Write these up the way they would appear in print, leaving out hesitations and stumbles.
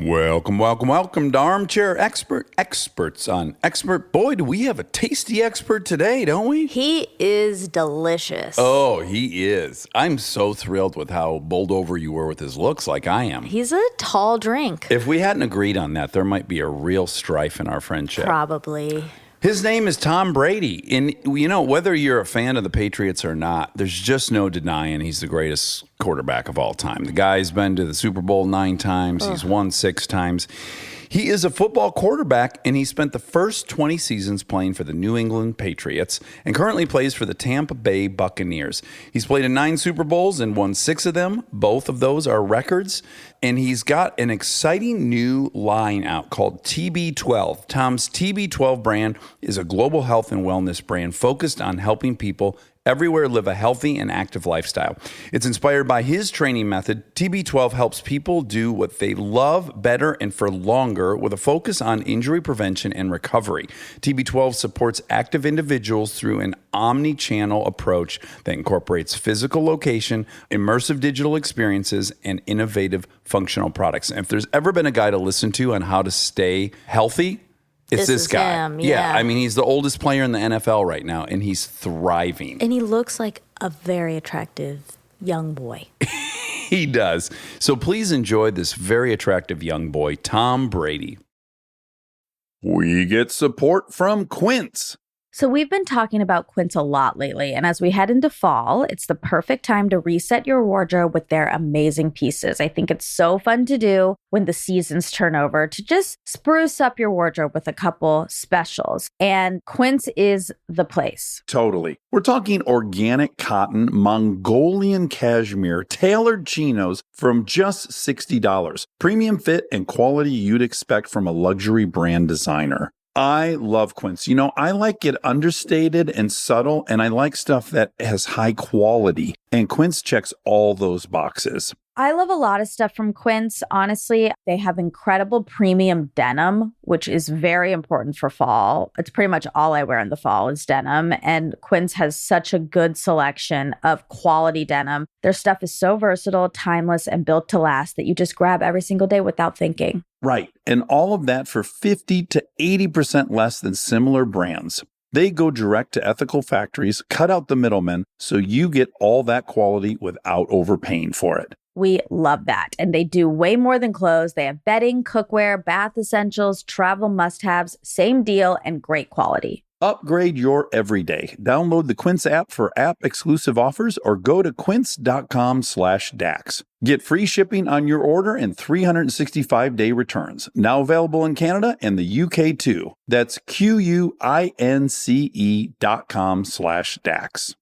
Welcome to Armchair Expert, experts on expert. Boy, do we have a tasty expert today, don't we? He is delicious. Oh, he is. I'm so thrilled with how bowled over you were with his looks, like I am. He's a tall drink. If we hadn't agreed on that, there might be a real strife in our friendship. Probably. His name is Tom Brady, and whether you're a fan of the Patriots or not, there's just no denying he's the greatest quarterback of all time. The guy's been to the Super Bowl 9 times. He's won 6 times. He is a football quarterback, and he spent the first 20 seasons playing for the New England Patriots and currently plays for the Tampa Bay Buccaneers. He's played in 9 Super Bowls and won 6 of them. Both of those are records. And he's got an exciting new line out called TB12. Tom's TB12 brand is a global health and wellness brand focused on helping people everywhere live a healthy and active lifestyle. It's inspired by his training method. TB12 helps people do what they love better and for longer with a focus on injury prevention and recovery. TB12 supports active individuals through an omni-channel approach that incorporates physical location, immersive digital experiences, and innovative functional products. And if there's ever been a guy to listen to on how to stay healthy, it's this guy. Him, yeah. I mean, he's the oldest player in the NFL right now, and he's thriving. And he looks like a very attractive young boy. He does. So please enjoy this very attractive young boy, Tom Brady. We get support from Quince. So we've been talking about Quince a lot lately, and as we head into fall, it's the perfect time to reset your wardrobe with their amazing pieces. I think it's so fun to do when the seasons turn over to just spruce up your wardrobe with a couple specials, and Quince is the place. Totally. We're talking organic cotton, Mongolian cashmere, tailored chinos from just $60. Premium fit and quality you'd expect from a luxury brand designer. I love Quince. I like it understated and subtle, and I like stuff that has high quality. And Quince checks all those boxes. I love a lot of stuff from Quince. Honestly, they have incredible premium denim, which is very important for fall. It's pretty much all I wear in the fall is denim. And Quince has such a good selection of quality denim. Their stuff is so versatile, timeless, and built to last that you just grab every single day without thinking. Right. And all of that for 50 to 80% less than similar brands. They go direct to ethical factories, cut out the middlemen, so you get all that quality without overpaying for it. We love that. And they do way more than clothes. They have bedding, cookware, bath essentials, travel must-haves, same deal, and great quality. Upgrade your everyday. Download the Quince app for app-exclusive offers or go to quince.com/DAX. Get free shipping on your order and 365-day returns. Now available in Canada and the UK too. That's QUINCE.com/DAX.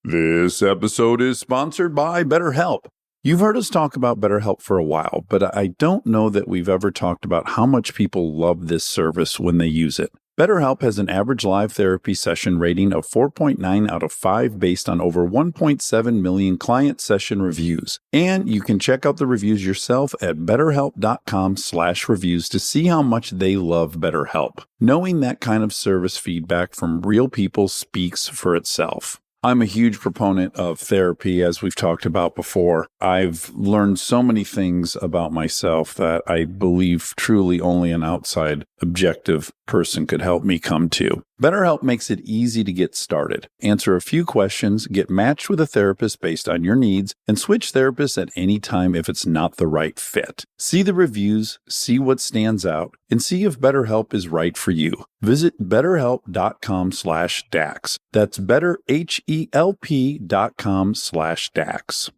This episode is sponsored by BetterHelp. You've heard us talk about BetterHelp for a while, but I don't know that we've ever talked about how much people love this service when they use it. BetterHelp has an average live therapy session rating of 4.9 out of 5 based on over 1.7 million client session reviews. And you can check out the reviews yourself at betterhelp.com/reviews to see how much they love BetterHelp. Knowing that kind of service feedback from real people speaks for itself. I'm a huge proponent of therapy, as we've talked about before. I've learned so many things about myself that I believe truly only an outside, objective person could help me come to. BetterHelp makes it easy to get started. Answer a few questions, get matched with a therapist based on your needs, and switch therapists at any time if it's not the right fit. See the reviews, see what stands out, and see if BetterHelp is right for you. Visit betterhelp.com/DAX. That's betterhelp.com/DAX.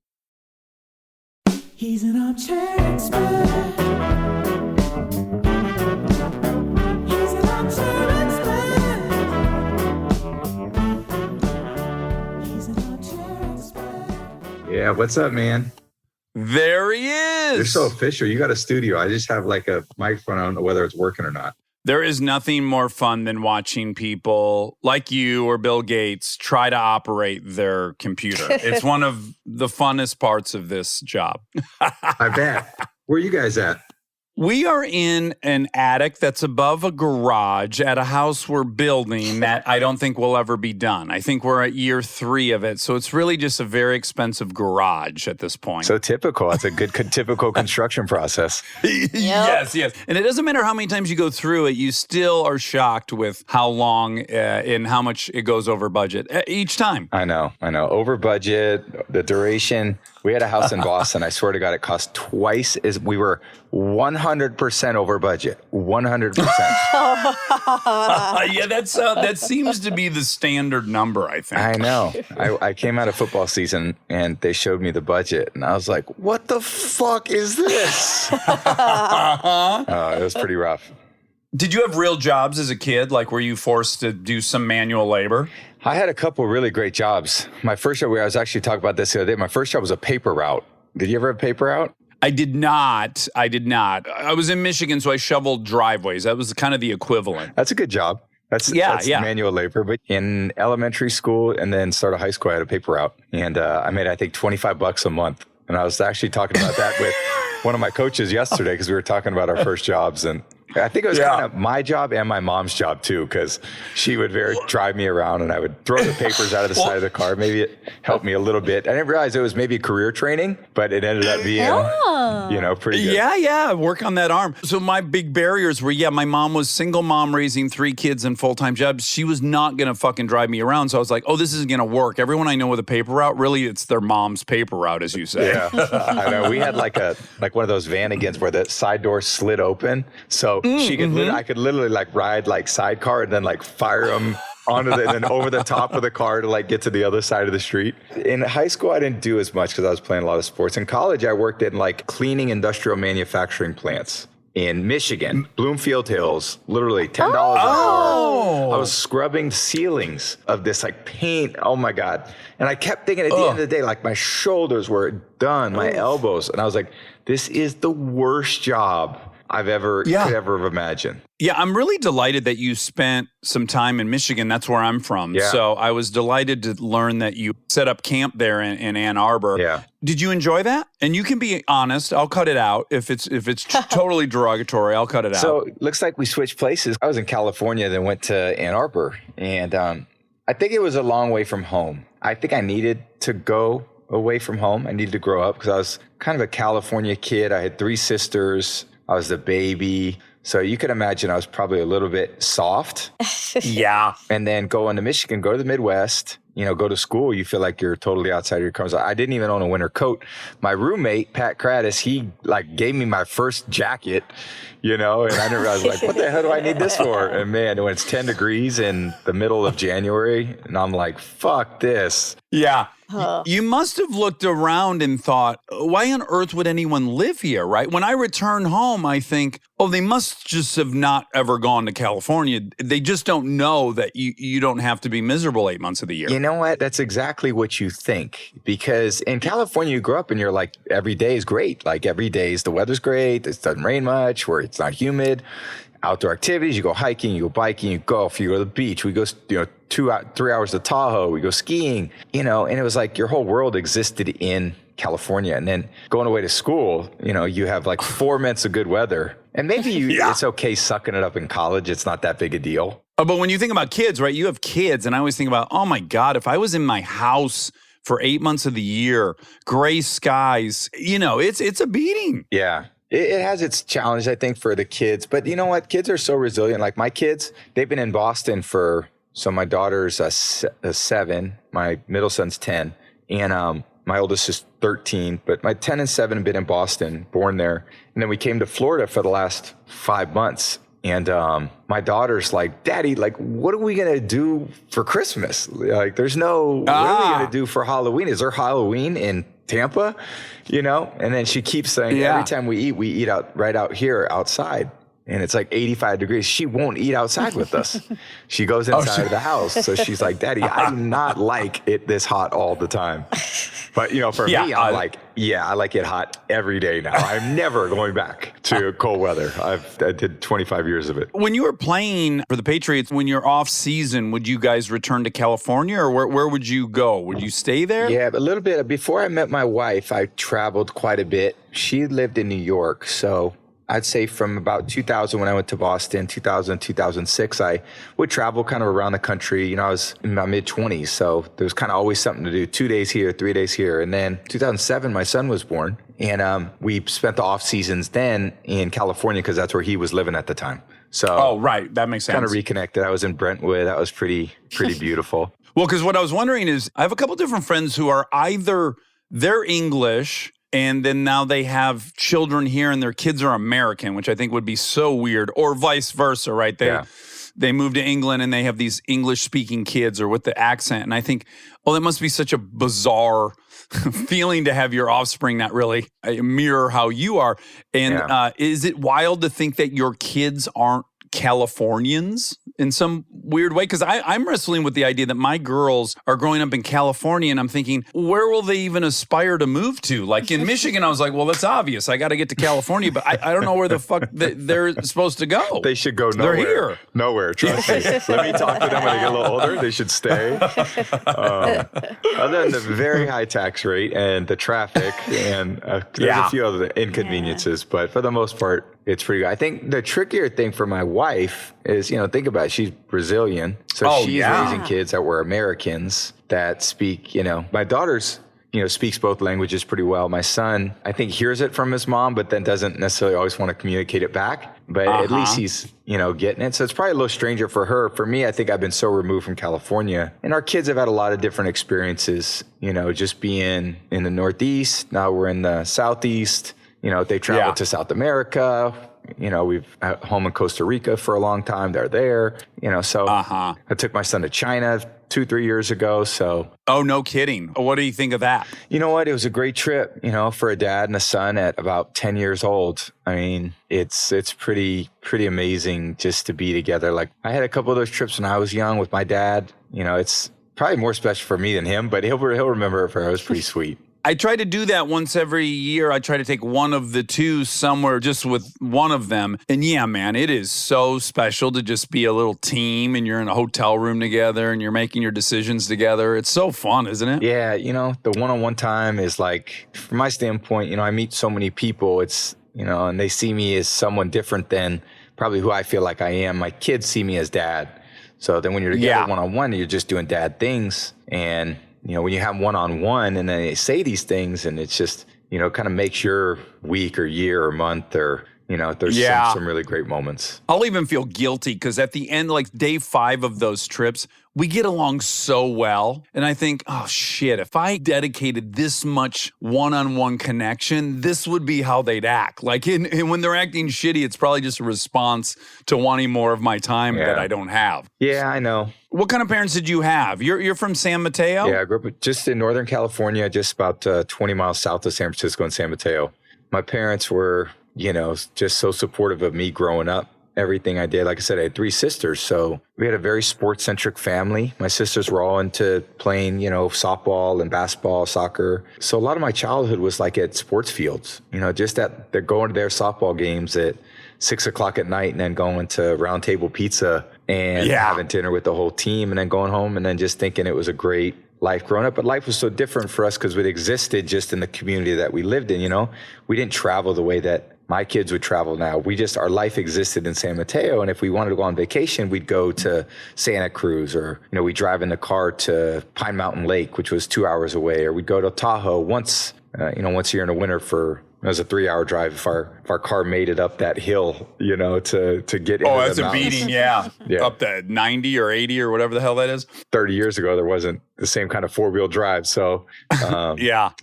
He's an armchair expert. He's an armchair expert. He's an armchair expert. Yeah, what's up, man? There he is. You're so official. You got a studio. I just have like a microphone. I don't know whether it's working or not. There is nothing more fun than watching people like you or Bill Gates try to operate their computer. It's one of the funnest parts of this job. I bet. Where are you guys at? We are in an attic that's above a garage at a house we're building that I don't think will ever be done. I think we're at year 3 of it. So it's really just a very expensive garage at this point. So typical. That's a good typical construction process. Yes. And it doesn't matter how many times you go through it, you still are shocked with how long and how much it goes over budget each time. I know. Over budget, the duration. We had a house in Boston. I swear to God, it cost twice as we were 100% over budget. 100%. Yeah, that seems to be the standard number, I think. I know. I came out of football season and they showed me the budget and I was like, what the fuck is this? It was pretty rough. Did you have real jobs as a kid? Like, were you forced to do some manual labor? I had a couple really great jobs. My first job, I was actually talking about this the other day. My first job was a paper route. Did you ever have paper route? I did not. I was in Michigan, so I shoveled driveways. That was kind of the equivalent. That's a good job. That's manual labor. But in elementary school and then start of high school, I had a paper route. And I made, I think, $25 a month. And I was actually talking about that with one of my coaches yesterday because we were talking about our first jobs. And I think it was kind of my job and my mom's job too, because she would drive me around and I would throw the papers out of the side of the car. Maybe it helped me a little bit. I didn't realize it was maybe career training, but it ended up being, pretty good. Yeah. Work on that arm. So my big barriers were, my mom was single mom raising 3 kids and full-time jobs. She was not going to fucking drive me around. So I was like, this isn't going to work. Everyone I know with a paper route, really, it's their mom's paper route, as you say. Yeah, I know. We had like one of those Vanagons where the side door slid open. So she could I could literally like ride like sidecar and then like fire them onto and then over the top of the car to like get to the other side of the street. In high school, I didn't do as much because I was playing a lot of sports. In college, I worked in like cleaning industrial manufacturing plants in Michigan, Bloomfield Hills, literally $10 an hour. I was scrubbing ceilings of this like paint. Oh my God. And I kept thinking at the end of the day, like my shoulders were done, my elbows. And I was like, this is the worst job I've could ever have imagined. Yeah, I'm really delighted that you spent some time in Michigan. That's where I'm from. Yeah. So I was delighted to learn that you set up camp there in Ann Arbor. Yeah. Did you enjoy that? And you can be honest. I'll cut it out. If it's totally derogatory, I'll cut it out. So it looks like we switched places. I was in California, then went to Ann Arbor. And I think it was a long way from home. I think I needed to go away from home. I needed to grow up because I was kind of a California kid. I had 3 sisters. I was the baby. So you can imagine I was probably a little bit soft. Yeah. And then going to Michigan, go to the Midwest, go to school, you feel like you're totally outside of your comfort zone. I didn't even own a winter coat. My roommate, Pat Kratis, he like gave me my first jacket, and I was like, what the hell do I need this for? And man, when it's 10 degrees in the middle of January, and I'm like, fuck this. Yeah. You must have looked around and thought, why on earth would anyone live here, right? When I return home, I think, they must just have not ever gone to California. They just don't know that you don't have to be miserable 8 months of the year. You know what? That's exactly what you think. Because in California, you grow up and you're like, every day is great. Like every day the weather's great. It doesn't rain much, where it's not humid. Outdoor activities, you go hiking, you go biking, you golf, you go to the beach. We go, 3 hours to Tahoe. We go skiing, and it was like your whole world existed in California. And then going away to school, you have like 4 months of good weather. And maybe it's okay sucking it up in college. It's not that big a deal. But when you think about kids, right, you have kids. And I always think about, oh my God, if I was in my house for 8 months of the year, gray skies, it's a beating. Yeah. It has its challenge, I think, for the kids. But you know what? Kids are so resilient. Like my kids, they've been in Boston so my daughter's 7, my middle son's 10, and my oldest is 13. But my 10 and 7 have been in Boston, born there. And then we came to Florida for the last 5 months. And my daughter's like, Daddy, like, what are we going to do for Christmas? Like, what are we going to do for Halloween? Is there Halloween in Tampa? And then she keeps saying, every time we eat right out here outside. And it's like 85 degrees. She won't eat outside with us. She goes inside of the house. So she's like, Daddy, I do not like it this hot all the time. But, for me, I'm like, I like it hot every day now. I'm never going back to cold weather. I did 25 years of it. When you were playing for the Patriots, when you're off season, would you guys return to California or where would you go? Would you stay there? Yeah, a little bit. Before I met my wife, I traveled quite a bit. She lived in New York. So I'd say from about 2000 when I went to Boston, 2000, 2006, I would travel kind of around the country. You know, I was in my mid-20s, so there was kind of always something to do, 2 days here, 3 days here. And then 2007, my son was born, and we spent the off seasons then in California because that's where he was living at the time. So Oh, right. That makes sense. kind of reconnected. I was in Brentwood. That was pretty beautiful. Well, because what I was wondering is I have a couple different friends who are either they're English and then now they have children here and their kids are American, which I think would be so weird, or vice versa, right? They move to England and they have these English speaking kids or with the accent. And I think, oh, that must be such a bizarre feeling to have your offspring not really mirror how you are. And is it wild to think that your kids aren't Californians in some weird way? Because I'm wrestling with the idea that my girls are growing up in California and I'm thinking, where will they even aspire to move to? Like in Michigan, I was like, well, that's obvious. I got to get to California, but I don't know where the fuck they're supposed to go. They should go nowhere. They're here. Nowhere, trust me. Let me talk to them when they get a little older. They should stay. Other than the very high tax rate and the traffic and there's a few other inconveniences, but for the most part, it's pretty good. I think the trickier thing for my wife is, think about it. She's Brazilian. So she's raising kids that were Americans that speak, my daughter's, speaks both languages pretty well. My son, I think, hears it from his mom, but then doesn't necessarily always want to communicate it back. But at least he's, getting it. So it's probably a little stranger for her. For me, I think I've been so removed from California. And our kids have had a lot of different experiences, just being in the Northeast. Now we're in the Southeast. They traveled to South America. We've had home in Costa Rica for a long time. They're there. So I took my son to China 2-3 years ago. So oh, no kidding. What do you think of that? You know what? It was a great trip. For a dad and a son at about 10 years old. I mean, it's pretty amazing just to be together. Like I had a couple of those trips when I was young with my dad. It's probably more special for me than him, but he'll remember it for her. It was pretty sweet. I try to do that once every year. I try to take one of the two somewhere just with one of them. And yeah, man, it is so special to just be a little team and you're in a hotel room together and you're making your decisions together. It's so fun, isn't it? Yeah, the one-on-one time is like, from my standpoint, I meet so many people. It's, and they see me as someone different than probably who I feel like I am. My kids see me as dad. So then when you're together one-on-one, you're just doing dad things. And when you have one-on-one and then they say these things and it's just, kind of makes your week or year or month or, there's some really great moments. I'll even feel guilty because at the end, like day 5 of those trips, we get along so well. And I think, oh shit, if I dedicated this much one-on-one connection, this would be how they'd act. Like and when they're acting shitty, it's probably just a response to wanting more of my time that I don't have. Yeah, I know. What kind of parents did you have? You're from San Mateo? Yeah, I grew up just in Northern California, just about 20 miles south of San Francisco in San Mateo. My parents were, just so supportive of me growing up. Everything I did. Like I said, I had 3 sisters. So we had a very sports-centric family. My sisters were all into playing, softball and basketball, soccer. So a lot of my childhood was like at sports fields, just that they're going to their softball games at 6 o'clock at night and then going to Round Table Pizza and having dinner with the whole team and then going home and then just thinking it was a great life growing up. But life was so different for us because it existed just in the community that we lived in, We didn't travel the way that my kids would travel now. Our life existed in San Mateo. And if we wanted to go on vacation, we'd go to Santa Cruz or, we'd drive in the car to Pine Mountain Lake, which was 2 hours away, or we'd go to Tahoe once a year in the winter it was a 3-hour drive if our car made it up that hill, to get into that's the a mountains. beating, up to 90 or 80 or whatever the hell that is. 30 years ago, there wasn't the same kind of 4-wheel drive. So, it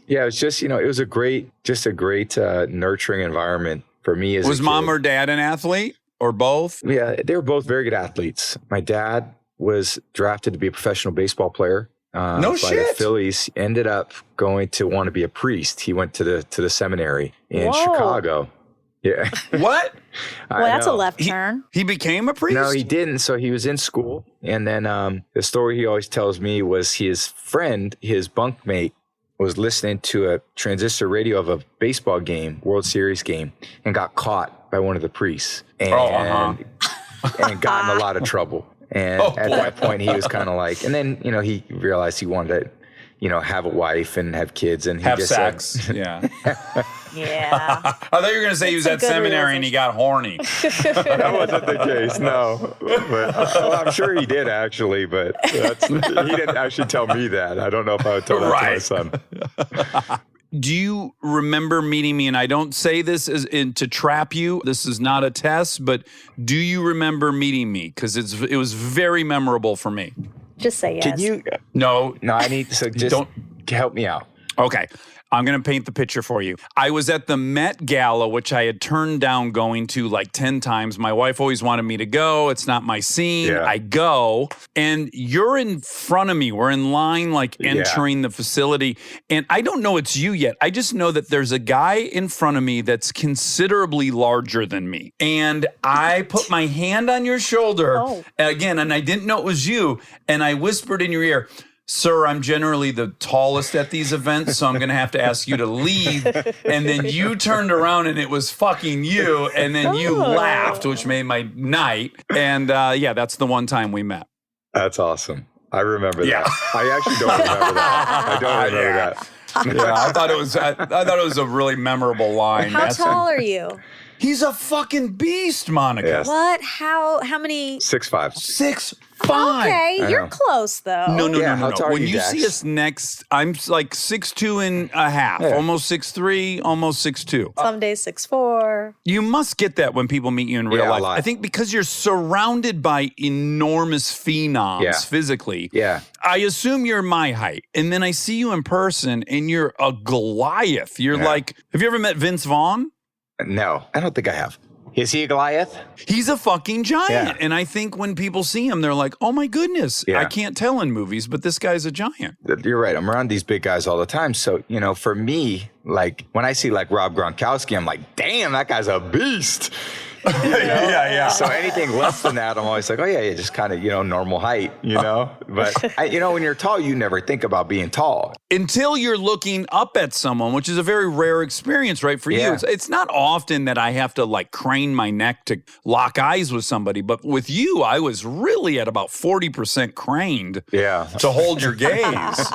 was just, it was a great nurturing environment for me as a kid. Was mom or dad an athlete or both? Yeah, they were both very good athletes. My dad was drafted to be a professional baseball player. By the Phillies. Ended up going to want to be a priest. He went to the seminary in Chicago. Yeah. What? Well, that's a left turn. He became a priest? No, he didn't. So he was in school. And then the story he always tells me was his friend, his bunkmate, was listening to a transistor radio of a baseball game, World Series game, and got caught by one of the priests and got in a lot of trouble. And at that point, he was kind of like, and then, he realized he wanted to, have a wife and have kids. And he have just sex. said, Yeah. I thought you were going to say he was It's a at good seminary and he got horny. That wasn't the case, no. But I'm sure he did actually, but he didn't actually tell me that. I don't know if I would tell that Right. to my son. Do you remember meeting me? And I don't say this to trap you. This is not a test, but do you remember meeting me? Because it was very memorable for me. Just say yes. Can you? No. No, I need so just Don't- help me out. Okay. I'm going to paint the picture for you. I was at the Met Gala, which I had turned down going to like 10 times. My wife always wanted me to go. It's not my scene. Yeah. I go, and you're in front of me. We're in line, like entering the facility. And I don't know it's you yet. I just know that there's a guy in front of me that's considerably larger than me. And I put my hand on your shoulder again, and I didn't know it was you. And I whispered in your ear, "Sir, I'm generally the tallest at these events, so I'm going to have to ask you to leave." And then you turned around and it was fucking you. And then you laughed, which made my night. And that's the one time we met. That's awesome. I remember Yeah. that. I actually don't remember that. I don't remember that. Yeah, I thought it was a really memorable line. How tall are you? He's a fucking beast, Monica. Yes. What? How many? 6'5". 6'5". Okay, I you're know. close though. No. How tall are When you, you Dax? see us next, I'm like 6'2" and a half, Yeah. almost 6'3", almost 6'2". Some days 6'4". You must get that when people meet you in real Yeah, a life. lot. I think because you're surrounded by enormous phenoms Yeah. physically. Yeah. I assume you're my height. And then I see you in person and you're a Goliath. You're Yeah. like, have you ever met Vince Vaughn? No, I don't think I have. Is he a Goliath? He's a fucking giant. Yeah. And I think when people see him, they're like, oh my goodness. Yeah. I can't tell in movies, but this guy's a giant. You're right. I'm around these big guys all the time. So, for me, like when I see like Rob Gronkowski, I'm like, damn, that guy's a beast. Yeah. So anything less than that, I'm always like, oh yeah, just kind of, normal height, But, when you're tall, you never think about being tall. Until you're looking up at someone, which is a very rare experience, right? For you, Yeah. it's not often that I have to like crane my neck to lock eyes with somebody, but with you, I was really at about 40% craned Yeah. to hold your gaze.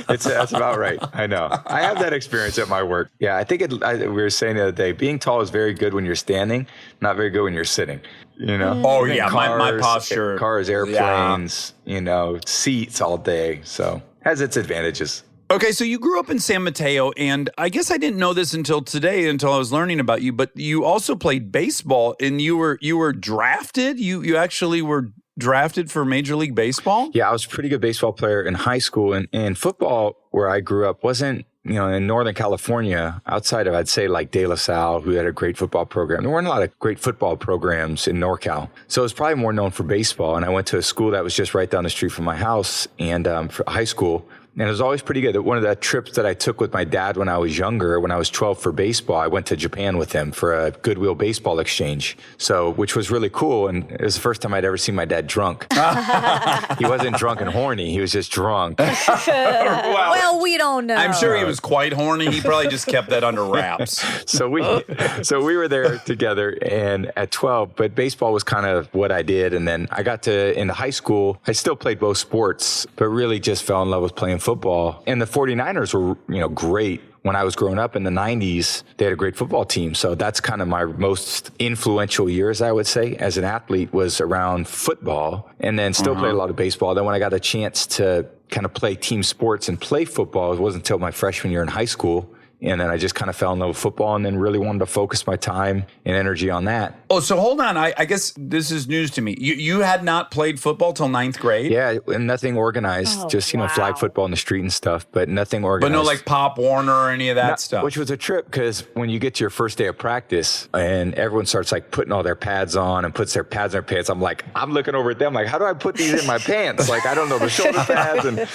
That's about right. I know. I have that experience at my work. Yeah, I think we were saying the other day, being tall is very good when you're standing, not very good when you're sitting. Oh yeah, my posture. Cars, airplanes, seats all day. So has its advantages. Okay, so you grew up in San Mateo, and I guess I didn't know this until today, until I was learning about you. But you also played baseball, and you were drafted. You actually were drafted for Major League Baseball. Yeah, I was a pretty good baseball player in high school, and football where I grew up wasn't. In Northern California, outside of, I'd say, like De La Salle, who had a great football program, there weren't a lot of great football programs in NorCal. So it was probably more known for baseball. And I went to a school that was just right down the street from my house and for high school. And it was always pretty good. One of the trips that I took with my dad when I was younger, when I was 12 for baseball, I went to Japan with him for a Goodwill baseball exchange. So, which was really cool. And it was the first time I'd ever seen my dad drunk. He wasn't drunk and horny. He was just drunk. Well, we don't know. I'm sure he was quite horny. He probably just kept that under wraps. So we were there together and at 12, but baseball was kind of what I did. And then I got into high school. I still played both sports, but really just fell in love with playing football. And the 49ers were, great. When I was growing up in the 90s, they had a great football team. So that's kind of my most influential years, I would say, as an athlete was around football and then still played a lot of baseball. Then when I got a chance to kind of play team sports and play football, it wasn't until my freshman year in high school. And then I just kind of fell in love with football and then really wanted to focus my time and energy on that. Oh, so hold on. I guess this is news to me. You had not played football till 9th grade? Yeah, and nothing organized, Oh, just, wow. flag football in the street and stuff, but nothing But organized. no like Pop Warner or any of that stuff? Which was a trip because when you get to your first day of practice and everyone starts like putting all their pads on and puts their pads in their pants, I'm looking over at them like, how do I put these in my pants? Like, I don't know the shoulder pads. And,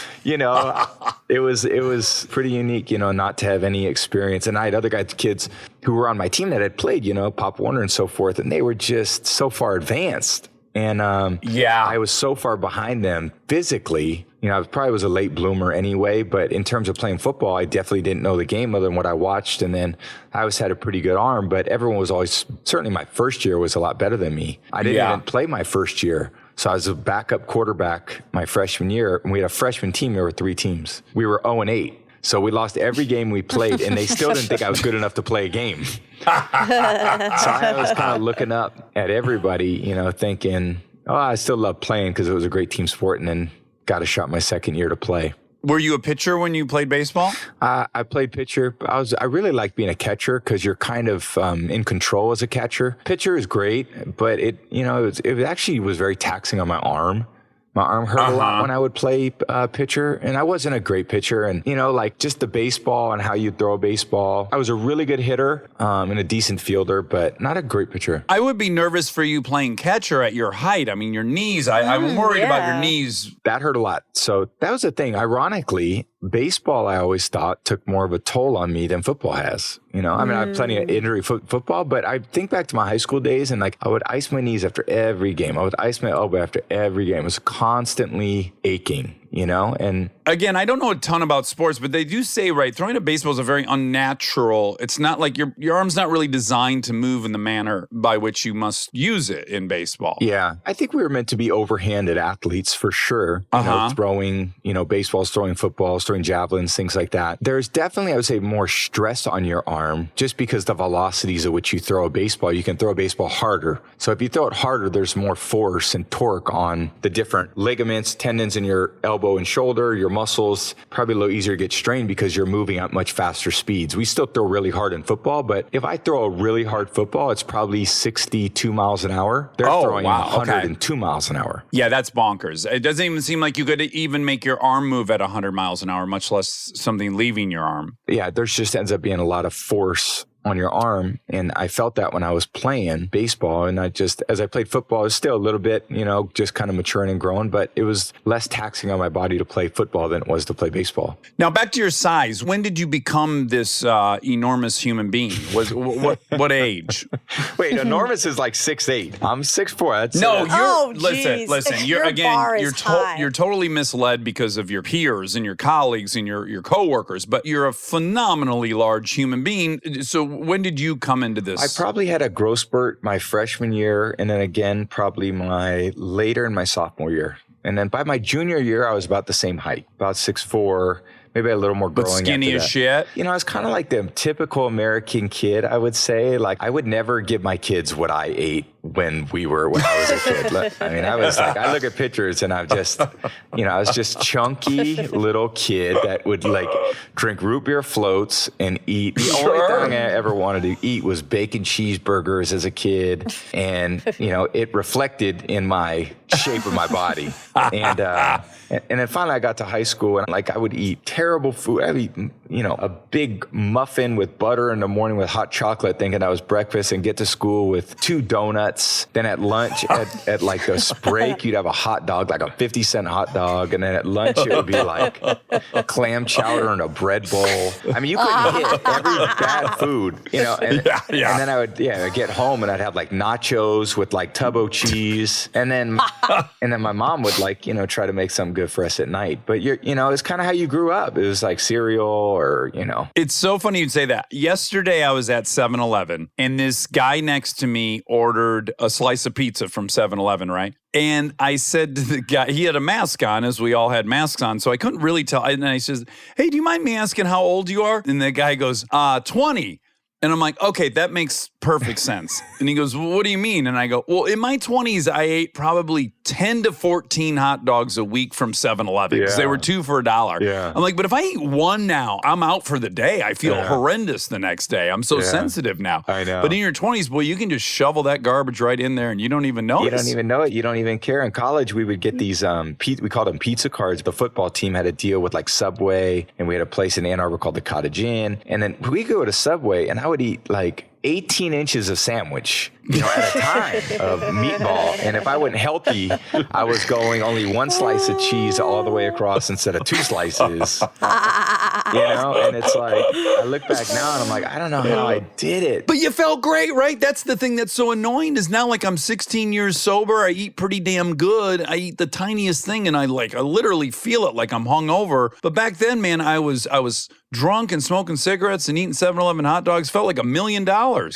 it was pretty unique, not to have any experience. And I had other kids who were on my team that had played, Pop Warner and so forth, and they were just so far advanced. And I was so far behind them physically. I probably was a late bloomer anyway, but in terms of playing football, I definitely didn't know the game other than what I watched. And then I always had a pretty good arm, but everyone was always, certainly my first year was a lot better than me. I didn't even play my first year. So I was a backup quarterback my freshman year, and we had a freshman team. There were 3 teams. We were 0-8. So we lost every game we played, and they still didn't think I was good enough to play a game. So I was kind of looking up at everybody, thinking, oh, I still love playing because it was a great team sport, and then got a shot my second year to play. Were you a pitcher when you played baseball? I played pitcher. I really like being a catcher because you're kind of in control as a catcher. Pitcher is great, but it actually was very taxing on my arm. My arm hurt a lot when I would play pitcher, and I wasn't a great pitcher. And, just the baseball and how you throw a baseball. I was a really good hitter and a decent fielder, but not a great pitcher. I would be nervous for you playing catcher at your height. I mean, your knees, I'm worried about your knees. That hurt a lot. So that was the thing. Ironically, baseball, I always thought, took more of a toll on me than football has. I have plenty of injury football, but I think back to my high school days, and I would ice my knees after every game. I would ice my elbow after every game. It was constantly aching, and again, I don't know a ton about sports, but they do say, right, throwing a baseball is a very unnatural. It's not like your arm's not really designed to move in the manner by which you must use it in baseball. Yeah. I think we were meant to be overhanded athletes for sure. Throwing, baseballs, throwing footballs, throwing javelins, things like that. There's definitely, I would say, more stress on your arm just because the velocities at which you throw a baseball. You can throw a baseball harder. So if you throw it harder, there's more force and torque on the different ligaments, tendons in your elbow and shoulder, your muscles. Probably a little easier to get strained because you're moving at much faster speeds. We still throw really hard in football, but if I throw a really hard football, it's probably 62 miles an hour. They're throwing 102 miles an hour. Yeah, that's bonkers. It doesn't even seem like you could even make your arm move at 100 miles an hour, much less something leaving your arm. Yeah, there's just ends up being a lot of force on your arm. And I felt that when I was playing baseball, and as I played football, it was still a little bit, just kind of maturing and growing, but it was less taxing on my body to play football than it was to play baseball. Now, back to your size. When did you become this enormous human being? What age? Wait, enormous is like 6'8". I'm 6'4". Listen. You're totally misled because of your peers and your colleagues and your coworkers, but you're a phenomenally large human being. So when did you come into this? I probably had a growth spurt my freshman year, and then again probably later in my sophomore year. And then by my junior year, I was about the same height, about 6'4", maybe a little more growing. But skinny as shit? I was kind of like the typical American kid, I would say. I would never give my kids what I ate when I was a kid. I look at pictures and I was just chunky little kid that would drink root beer floats and eat. The only thing I ever wanted to eat was bacon cheeseburgers as a kid. And, it reflected in my shape of my body. And then finally I got to high school and I would eat terrible food. I would eat, a big muffin with butter in the morning with hot chocolate thinking that was breakfast, and get to school with 2 donuts. Then at lunch at the break, you'd have a hot dog, like a 50-cent hot dog. And then at lunch, it would be like a clam chowder and a bread bowl. I mean, you couldn't hit every bad food, And then I would get home and I'd have nachos with Tubbo cheese. And then my mom would try to make something good for us at night. But it's kind of how you grew up. It was like cereal or. It's so funny you'd say that. Yesterday I was at 7-Eleven and this guy next to me ordered a slice of pizza from 7-Eleven, right? And I said to the guy, he had a mask on, as we all had masks on, so I couldn't really tell. And I says, hey, do you mind me asking how old you are? And the guy goes, 20. And I'm like, okay, that makes perfect sense. And he goes, well, what do you mean? And I go, well, in my 20s, I ate probably 10 to 14 hot dogs a week from 7-Eleven because they were 2 for $1. Yeah. I'm like, but if I eat one now, I'm out for the day. I feel horrendous the next day. I'm so sensitive now. I know. But in your 20s, boy, you can just shovel that garbage right in there and you don't even notice. You don't even know it. You don't even care. In college, we would get these, we called them pizza cards. The football team had a deal with Subway, and we had a place in Ann Arbor called the Cottage Inn. And then we go to Subway, and I would eat 18 inches of sandwich, at a time of meatball. And if I wasn't healthy, I was going only 1 slice of cheese all the way across instead of 2 slices. And it's I look back now and I'm like, I don't know how I did it. But you felt great, right? That's the thing that's so annoying is now I'm 16 years sober. I eat pretty damn good. I eat the tiniest thing and I literally feel it like I'm hungover. But back then, man, I was drunk and smoking cigarettes and eating 7-Eleven hot dogs. Felt like $1 million.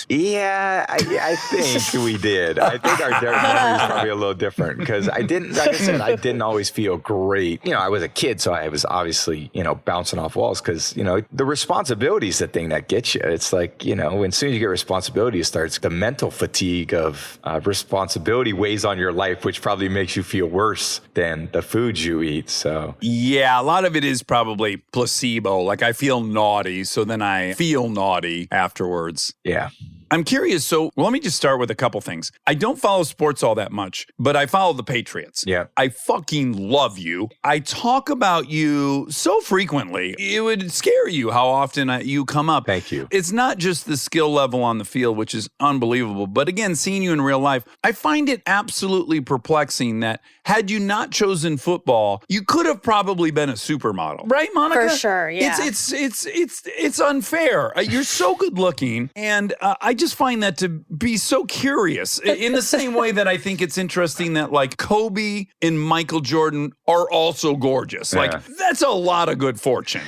Yeah, I think we did. I think our memory is probably a little different because I didn't, like I said, I didn't always feel great. I was a kid, so I was obviously, bouncing off walls because, the responsibility is the thing that gets you. It's like, when as soon as you get responsibility, it starts the mental fatigue of responsibility weighs on your life, which probably makes you feel worse than the foods you eat. So Yeah, a lot of it is probably placebo. Like I feel naughty, so then I feel naughty afterwards. yeah. I'm curious. So let me just start with a couple things. I don't follow sports all that much, but I follow the Patriots. Yeah. I fucking love you. I talk about you so frequently. It would scare you how often you come up. Thank you. It's not just the skill level on the field, which is unbelievable. But again, seeing you in real life, I find it absolutely perplexing that had you not chosen football, you could have probably been a supermodel. Right, Monica? For sure, yeah. It's unfair. You're so good looking, and I just find that to be so curious. In the same way that I think it's interesting that like Kobe and Michael Jordan are also gorgeous. Yeah. Like that's a lot of good fortune.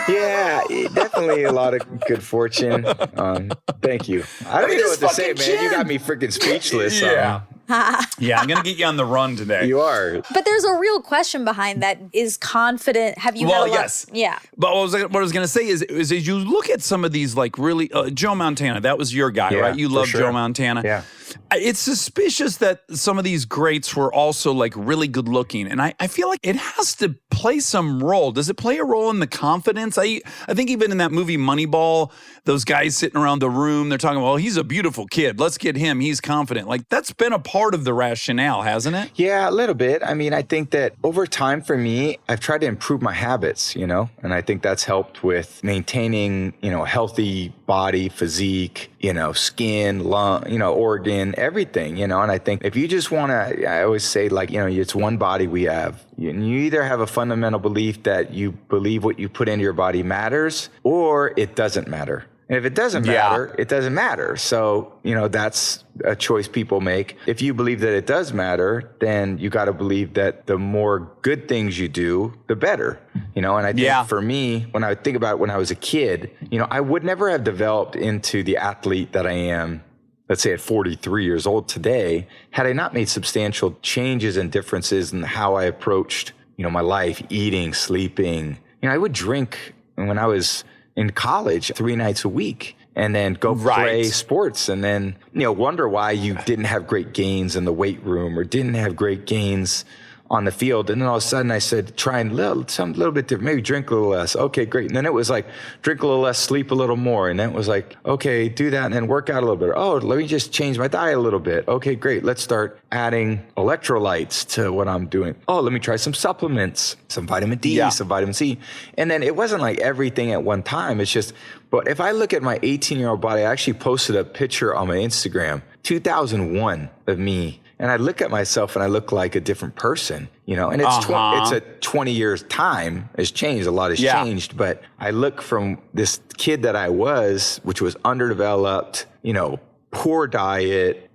Yeah, definitely a lot of good fortune. Thank you. I don't even know what to say, man. You got me freaking speechless. Yeah. Yeah, I'm going to get you on the run today. You are. But there's a real question behind that. Is confident? Have you? Well, had a lot- yes. Yeah. But what I was going to say is as you look at some of these, like really, Joe Montana, that was your guy, Yeah, right? You for love sure. Joe Montana. Yeah. It's suspicious that some of these greats were also like really good looking. And I feel like it has to play some role. Does it play a role in the confidence? I think even in that movie Moneyball, those guys sitting around the room, they're talking, well, he's a beautiful kid. Let's get him. He's confident. Like that's been a part of the rationale, hasn't it? Yeah, a little bit. I mean, I think that over time for me, I've tried to improve my habits, and I think that's helped with maintaining, a healthy body, physique, skin, lung, organ, everything, and I think if you just want to, I always say like, it's one body we have. You either have a fundamental belief that you believe what you put into your body matters or it doesn't matter. And if it doesn't matter, it doesn't matter. So, that's a choice people make. If you believe that it does matter, then you got to believe that the more good things you do, the better. And I think for me, when I think about when I was a kid, I would never have developed into the athlete that I am, let's say at 43 years old today, had I not made substantial changes and differences in how I approached, my life, eating, sleeping. I would drink when I was in college 3 nights a week and then go play sports and then, wonder why you didn't have great gains in the weight room or didn't have great gains on the field. And then all of a sudden I said, try and something a little bit different, maybe drink a little less. Okay, great. And then it was like, drink a little less, sleep a little more. And then it was like, okay, do that and then work out a little bit. Oh, let me just change my diet a little bit. Okay, great. Let's start adding electrolytes to what I'm doing. Oh, let me try some supplements, some vitamin D, some vitamin C. And then it wasn't like everything at one time. It's just, but if I look at my 18-year-old body, I actually posted a picture on my Instagram, 2001 of me. And I look at myself and I look like a different person, and it's it's a 20 years time has changed. A lot has changed, but I look from this kid that I was, which was underdeveloped, poor diet,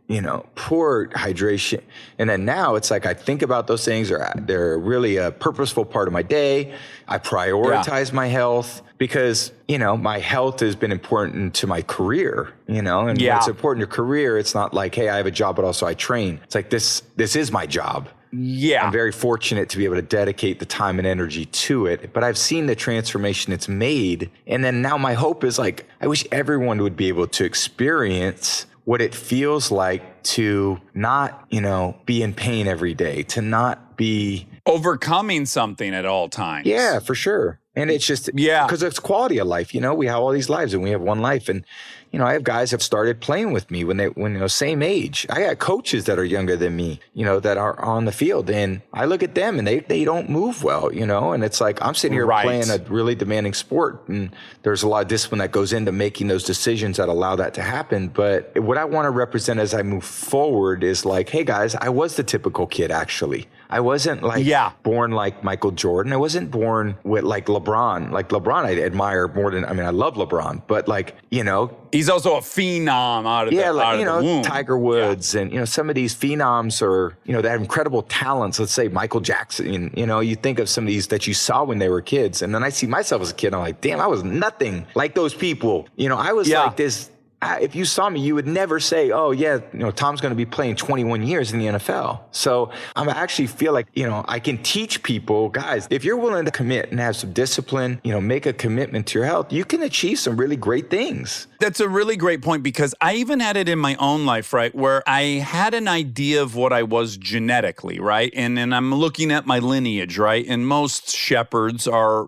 poor hydration. And then now it's like I think about those things, or they're really a purposeful part of my day. I prioritize my health because, my health has been important to my career, and when it's important to career, it's not like, hey, I have a job, but also I train. It's like, this is my job. Yeah. I'm very fortunate to be able to dedicate the time and energy to it, but I've seen the transformation it's made. And then now my hope is like, I wish everyone would be able to experience what it feels like to not, be in pain every day, to not be overcoming something at all times. Yeah, for sure. And it's just, because it's quality of life. We have all these lives and we have one life. And, I have guys have started playing with me when same age. I got coaches that are younger than me, that are on the field. And I look at them and they don't move well, and it's like, I'm sitting here playing a really demanding sport. And there's a lot of discipline that goes into making those decisions that allow that to happen. But what I want to represent as I move forward is like, hey guys, I was the typical kid, actually. I wasn't like born like Michael Jordan. I wasn't born with like LeBron. Like LeBron, I admire more than, I love LeBron, but like, he's also a phenom out of the womb. Tiger Woods and, some of these phenoms are, they have incredible talents. Let's say Michael Jackson, you think of some of these that you saw when they were kids. And then I see myself as a kid. I'm like, damn, I was nothing like those people. I was like this if you saw me, you would never say, oh, yeah, Tom's going to be playing 21 years in the NFL. So I actually feel like, I can teach people, guys, if you're willing to commit and have some discipline, make a commitment to your health, you can achieve some really great things. That's a really great point, because I even had it in my own life, right, where I had an idea of what I was genetically, right? And then I'm looking at my lineage, right? And most shepherds are,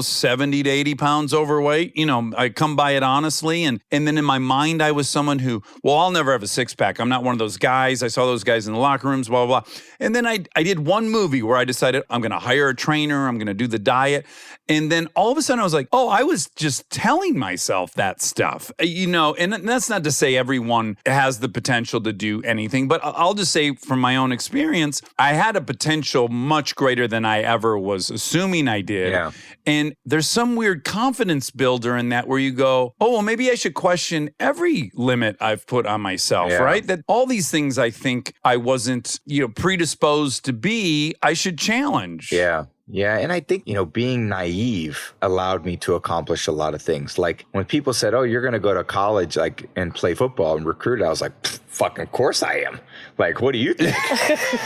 70 to 80 pounds overweight. I come by it honestly. And then in my mind, I was someone who, I'll never have a six pack. I'm not one of those guys. I saw those guys in the locker rooms, blah, blah, blah. And then I did one movie where I decided I'm going to hire a trainer. I'm going to do the diet. And then all of a sudden I was like, I was just telling myself that stuff, and that's not to say everyone has the potential to do anything, but I'll just say from my own experience, I had a potential much greater than I ever was assuming I did. Yeah. And there's some weird confidence builder in that where you go, maybe I should question every limit I've put on myself, right? That all these things I think I wasn't, predisposed to be, I should challenge. Yeah. Yeah. And I think, being naive allowed me to accomplish a lot of things. Like when people said, you're going to go to college and play football and recruit, I was like, fucking of course I am. Like, what do you think?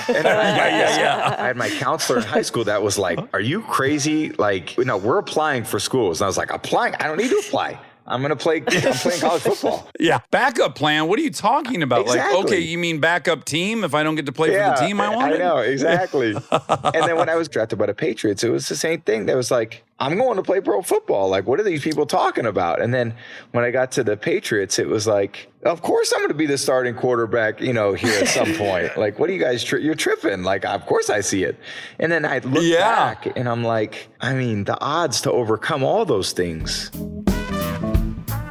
And I had my counselor in high school that was like, are you crazy? Like, we're applying for schools. And I was like, applying? I don't need to apply. I'm playing college football. Yeah. Backup plan. What are you talking about? Exactly. Like, okay, you mean backup team if I don't get to play for the team I wanted? I know, exactly. And then when I was drafted by the Patriots, it was the same thing. That was like, I'm going to play pro football. Like, what are these people talking about? And then when I got to the Patriots, it was like, of course I'm going to be the starting quarterback, here at some point. Like, what are you guys, you're tripping. Like, of course I see it. And then I look back and I'm like, the odds to overcome all those things.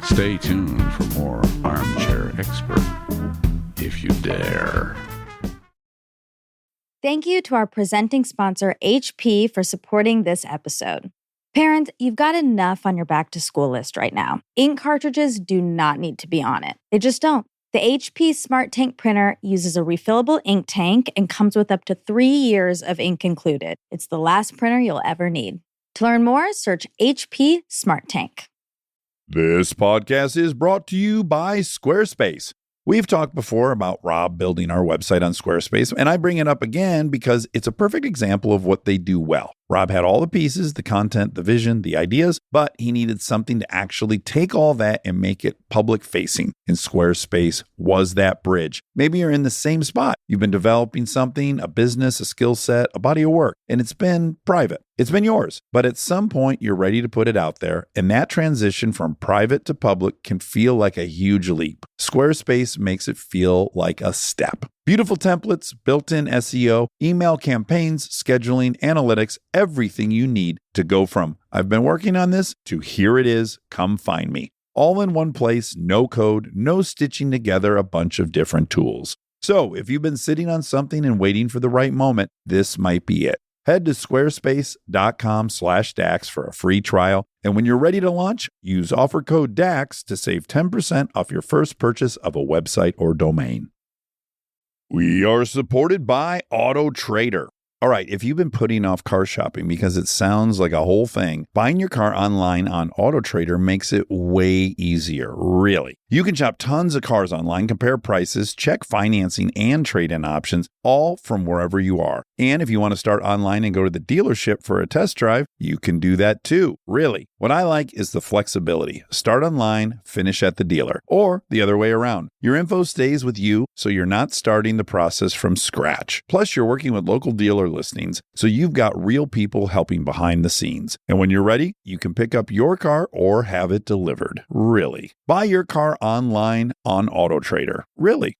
Stay tuned for more Armchair Expert, if you dare. Thank you to our presenting sponsor, HP, for supporting this episode. Parents, you've got enough on your back-to-school list right now. Ink cartridges do not need to be on it. They just don't. The HP Smart Tank printer uses a refillable ink tank and comes with up to 3 years of ink included. It's the last printer you'll ever need. To learn more, search HP Smart Tank. This podcast is brought to you by Squarespace. We've talked before about Rob building our website on Squarespace, and I bring it up again because it's a perfect example of what they do well. Rob had all the pieces, the content, the vision, the ideas, but he needed something to actually take all that and make it public facing. And Squarespace was that bridge. Maybe you're in the same spot. You've been developing something, a business, a skill set, a body of work, and it's been private. It's been yours, but at some point you're ready to put it out there, and that transition from private to public can feel like a huge leap. Squarespace makes it feel like a step. Beautiful templates, built-in SEO, email campaigns, scheduling, analytics, everything you need to go from I've been working on this to here it is, come find me. All in one place, no code, no stitching together a bunch of different tools. So if you've been sitting on something and waiting for the right moment, this might be it. Head to squarespace.com/DAX for a free trial. And when you're ready to launch, use offer code DAX to save 10% off your first purchase of a website or domain. We are supported by Auto Trader. All right, if you've been putting off car shopping because it sounds like a whole thing, buying your car online on Auto Trader makes it way easier, really. You can shop tons of cars online, compare prices, check financing and trade-in options, all from wherever you are. And if you want to start online and go to the dealership for a test drive, you can do that too, really. What I like is the flexibility. Start online, finish at the dealer, or the other way around. Your info stays with you, so you're not starting the process from scratch. Plus, you're working with local dealer listings, so you've got real people helping behind the scenes. And when you're ready, you can pick up your car or have it delivered. Really. Buy your car online on Auto Trader. Really.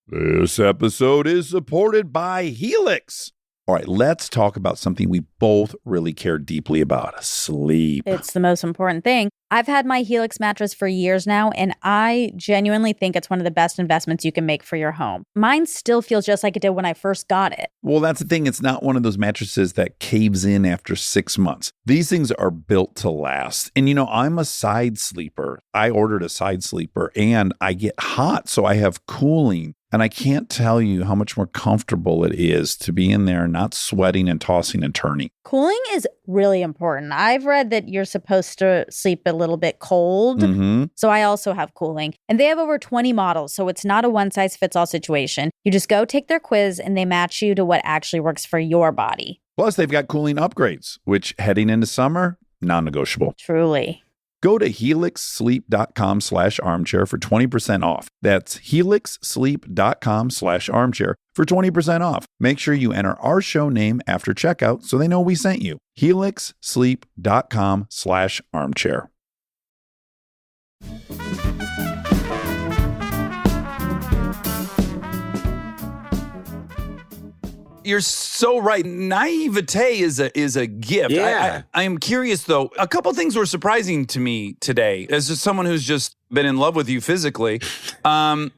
This episode is supported by Helix. All right, let's talk about something we both really care deeply about: sleep. It's the most important thing. I've had my Helix mattress for years now, and I genuinely think it's one of the best investments you can make for your home. Mine still feels just like it did when I first got it. Well, that's the thing. It's not one of those mattresses that caves in after 6 months. These things are built to last. And I'm a side sleeper. I ordered a side sleeper and I get hot, so I have cooling. And I can't tell you how much more comfortable it is to be in there not sweating and tossing and turning. Cooling is really important. I've read that you're supposed to sleep a little bit cold. So I also have cooling. And they have over 20 models. So it's not a one-size-fits-all situation. You just go take their quiz and they match you to what actually works for your body. Plus, they've got cooling upgrades, which heading into summer, non-negotiable. Truly. Go to helixsleep.com/armchair for 20% off. That's helixsleep.com/armchair for 20% off. Make sure you enter our show name after checkout so they know we sent you. helixsleep.com/armchair. You're so right. Naivete is a gift. Yeah. I am curious, though. A couple things were surprising to me today. As just someone who's just been in love with you physically, I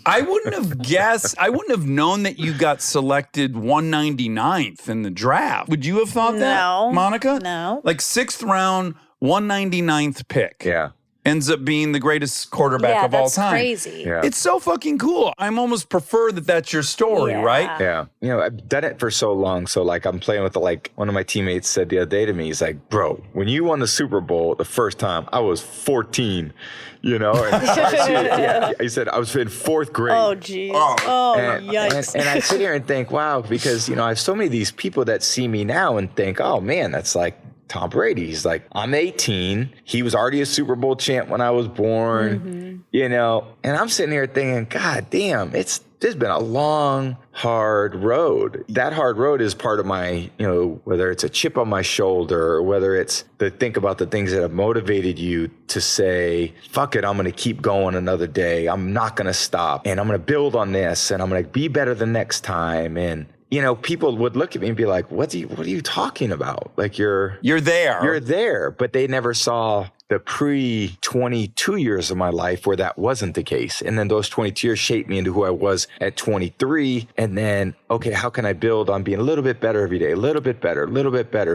wouldn't have guessed. I wouldn't have known that you got selected 199th in the draft. Would you have thought that, No. Monica? No. Like 6th round, 199th pick. Yeah. Ends up being the greatest quarterback of all time. Crazy. Yeah. It's so fucking cool. I'm almost prefer that that's your story, Yeah. right? Yeah. You know, I've done it for so long. So like I'm playing with one of my teammates said the other day to me, he's like, bro, when you won the Super Bowl the first time, I was 14, you know? And he said I was in 4th grade. Oh, geez. Oh, yikes. And I sit here and think, wow, because, you know, I have so many of these people that see me now and think, oh man, that's like Tom Brady. He's like, I'm 18. He was already a Super Bowl champ when I was born, you know, and I'm sitting here thinking, God damn, there's been a long, hard road. That hard road is part of my, you know, whether it's a chip on my shoulder or whether it's think about the things that have motivated you to say, fuck it, I'm going to keep going another day. I'm not going to stop and I'm going to build on this and I'm going to be better the next time. And, you know, people would look at me and be like, what are you talking about? Like you're there, but they never saw the pre-22 years of my life where that wasn't the case. And then those 22 years shaped me into who I was at 23. And then, okay, how can I build on being a little bit better every day, a little bit better,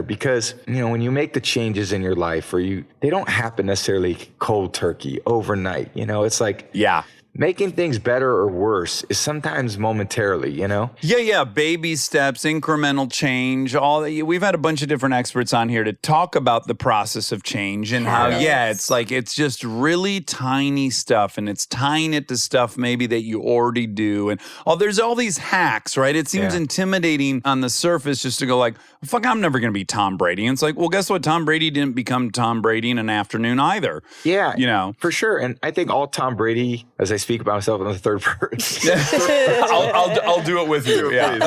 because, you know, when you make the changes in your life they don't happen necessarily cold turkey overnight. You know, it's like, Yeah. making things better or worse is sometimes momentarily, you know? Yeah. Baby steps, incremental change, we've had a bunch of different experts on here to talk about the process of change and how, it's just really tiny stuff and it's tying it to stuff maybe that you already do. And there's all these hacks, right? It seems intimidating on the surface just to go like, fuck, I'm never going to be Tom Brady. And it's like, well, guess what? Tom Brady didn't become Tom Brady in an afternoon either. Yeah. You know? For sure. And I think all Tom Brady, as I speak about myself in the third person. I'll do it with you. Yeah.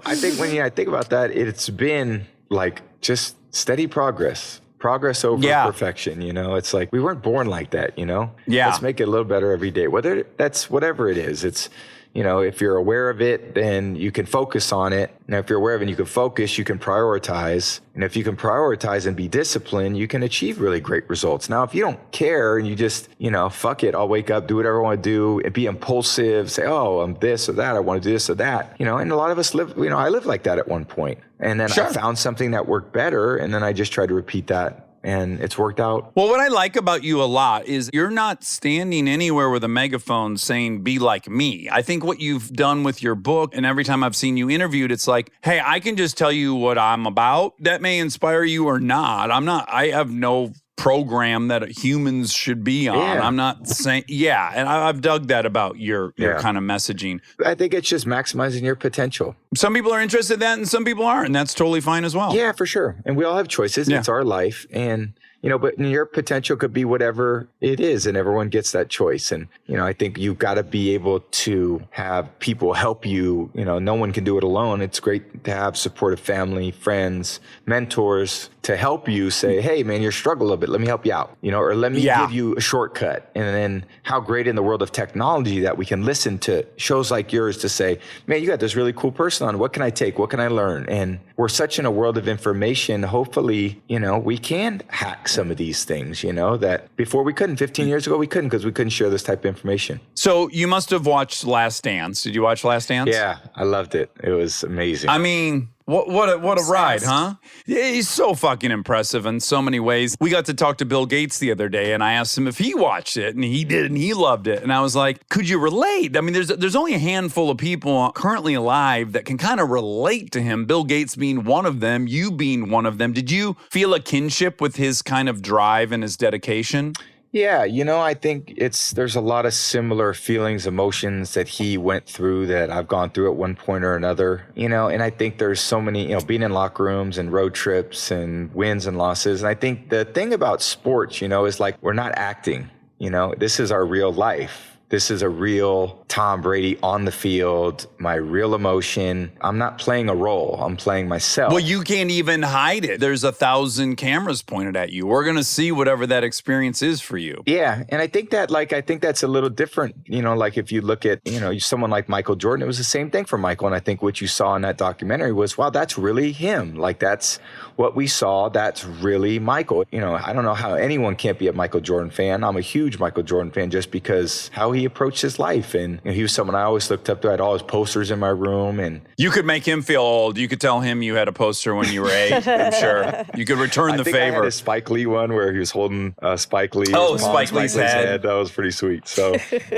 I think when I think about that, it's been like just steady progress over perfection. You know, it's like we weren't born like that, you know? Yeah. Let's make it a little better every day. Whether that's whatever it is, it's, you know, if you're aware of it, then you can focus on it. And if you're aware of it and you can focus, you can prioritize. And if you can prioritize and be disciplined, you can achieve really great results. Now, if you don't care and you just, you know, fuck it, I'll wake up, do whatever I want to do, and be impulsive, say, oh, I'm this or that, I want to do this or that. You know, and a lot of us live, you know, I lived like that at one point. And then I found something that worked better. And then I just tried to repeat that. And it's worked out. Well, what I like about you a lot is you're not standing anywhere with a megaphone saying, be like me. I think what you've done with your book, and every time I've seen you interviewed, it's like, hey, I can just tell you what I'm about. That may inspire you or not. I have no program that humans should be on. Yeah. I'm not saying, and I've dug that about your kind of messaging. I think it's just maximizing your potential. Some people are interested in that and some people aren't, and that's totally fine as well. Yeah, for sure. And we all have choices. Yeah. It's our life. And, you know, but your potential could be whatever it is, and everyone gets that choice. And, you know, I think you've got to be able to have people help you. You know, no one can do it alone. It's great to have supportive family, friends, mentors to help you say, hey, man, you're struggling a little bit. Let me help you out, you know, or let me give you a shortcut. And then how great in the world of technology that we can listen to shows like yours to say, man, you got this really cool person on. What can I take? What can I learn? And we're such in a world of information. Hopefully, you know, we can hack some of these things, you know, that before we couldn't. 15 years ago, we couldn't because we couldn't share this type of information. So you must have watched Last Dance. Did you watch Last Dance? Yeah, I loved it. It was amazing. I mean, What a ride, huh? Yeah, he's so fucking impressive in so many ways. We got to talk to Bill Gates the other day, and I asked him if he watched it, and he did, and he loved it. And I was like, could you relate? I mean, there's only a handful of people currently alive that can kind of relate to him, Bill Gates being one of them, you being one of them. Did you feel a kinship with his kind of drive and his dedication? Yeah, I think there's a lot of similar feelings, emotions that he went through that I've gone through at one point or another, and I think there's so many, being in locker rooms and road trips and wins and losses. And I think the thing about sports, is like we're not acting, this is our real life. This is a real Tom Brady on the field, my real emotion. I'm not playing a role. I'm playing myself. Well, you can't even hide it. There's 1,000 cameras pointed at you. We're going to see whatever that experience is for you. Yeah. And I think that's a little different, like if you look at, someone like Michael Jordan, it was the same thing for Michael. And I think what you saw in that documentary was, wow, that's really him. Like that's what we saw. That's really Michael. I don't know how anyone can't be a Michael Jordan fan. I'm a huge Michael Jordan fan just because how he approached his life. And he was someone I always looked up to. I had all his posters in my room. And you could make him feel old. You could tell him you had a poster when you were 8, I'm sure. You could return the favor. I had a Spike Lee one where he was holding Spike Lee. Oh, Spike Lee's head. That was pretty sweet. So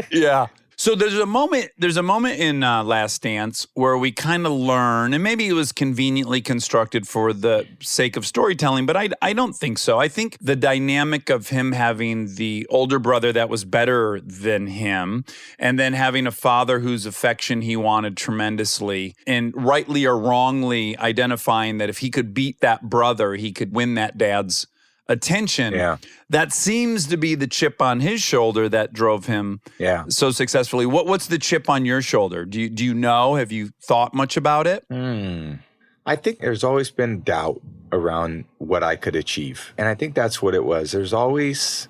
yeah. So there's a moment in Last Dance where we kind of learn, and maybe it was conveniently constructed for the sake of storytelling, but I don't think so. I think the dynamic of him having the older brother that was better than him, and then having a father whose affection he wanted tremendously, and rightly or wrongly identifying that if he could beat that brother, he could win that dad's attention. Yeah. That seems to be the chip on his shoulder that drove him so successfully. What's the chip on your shoulder? Do you know? Have you thought much about it? I think there's always been doubt around what I could achieve. And I think that's what it was. There was always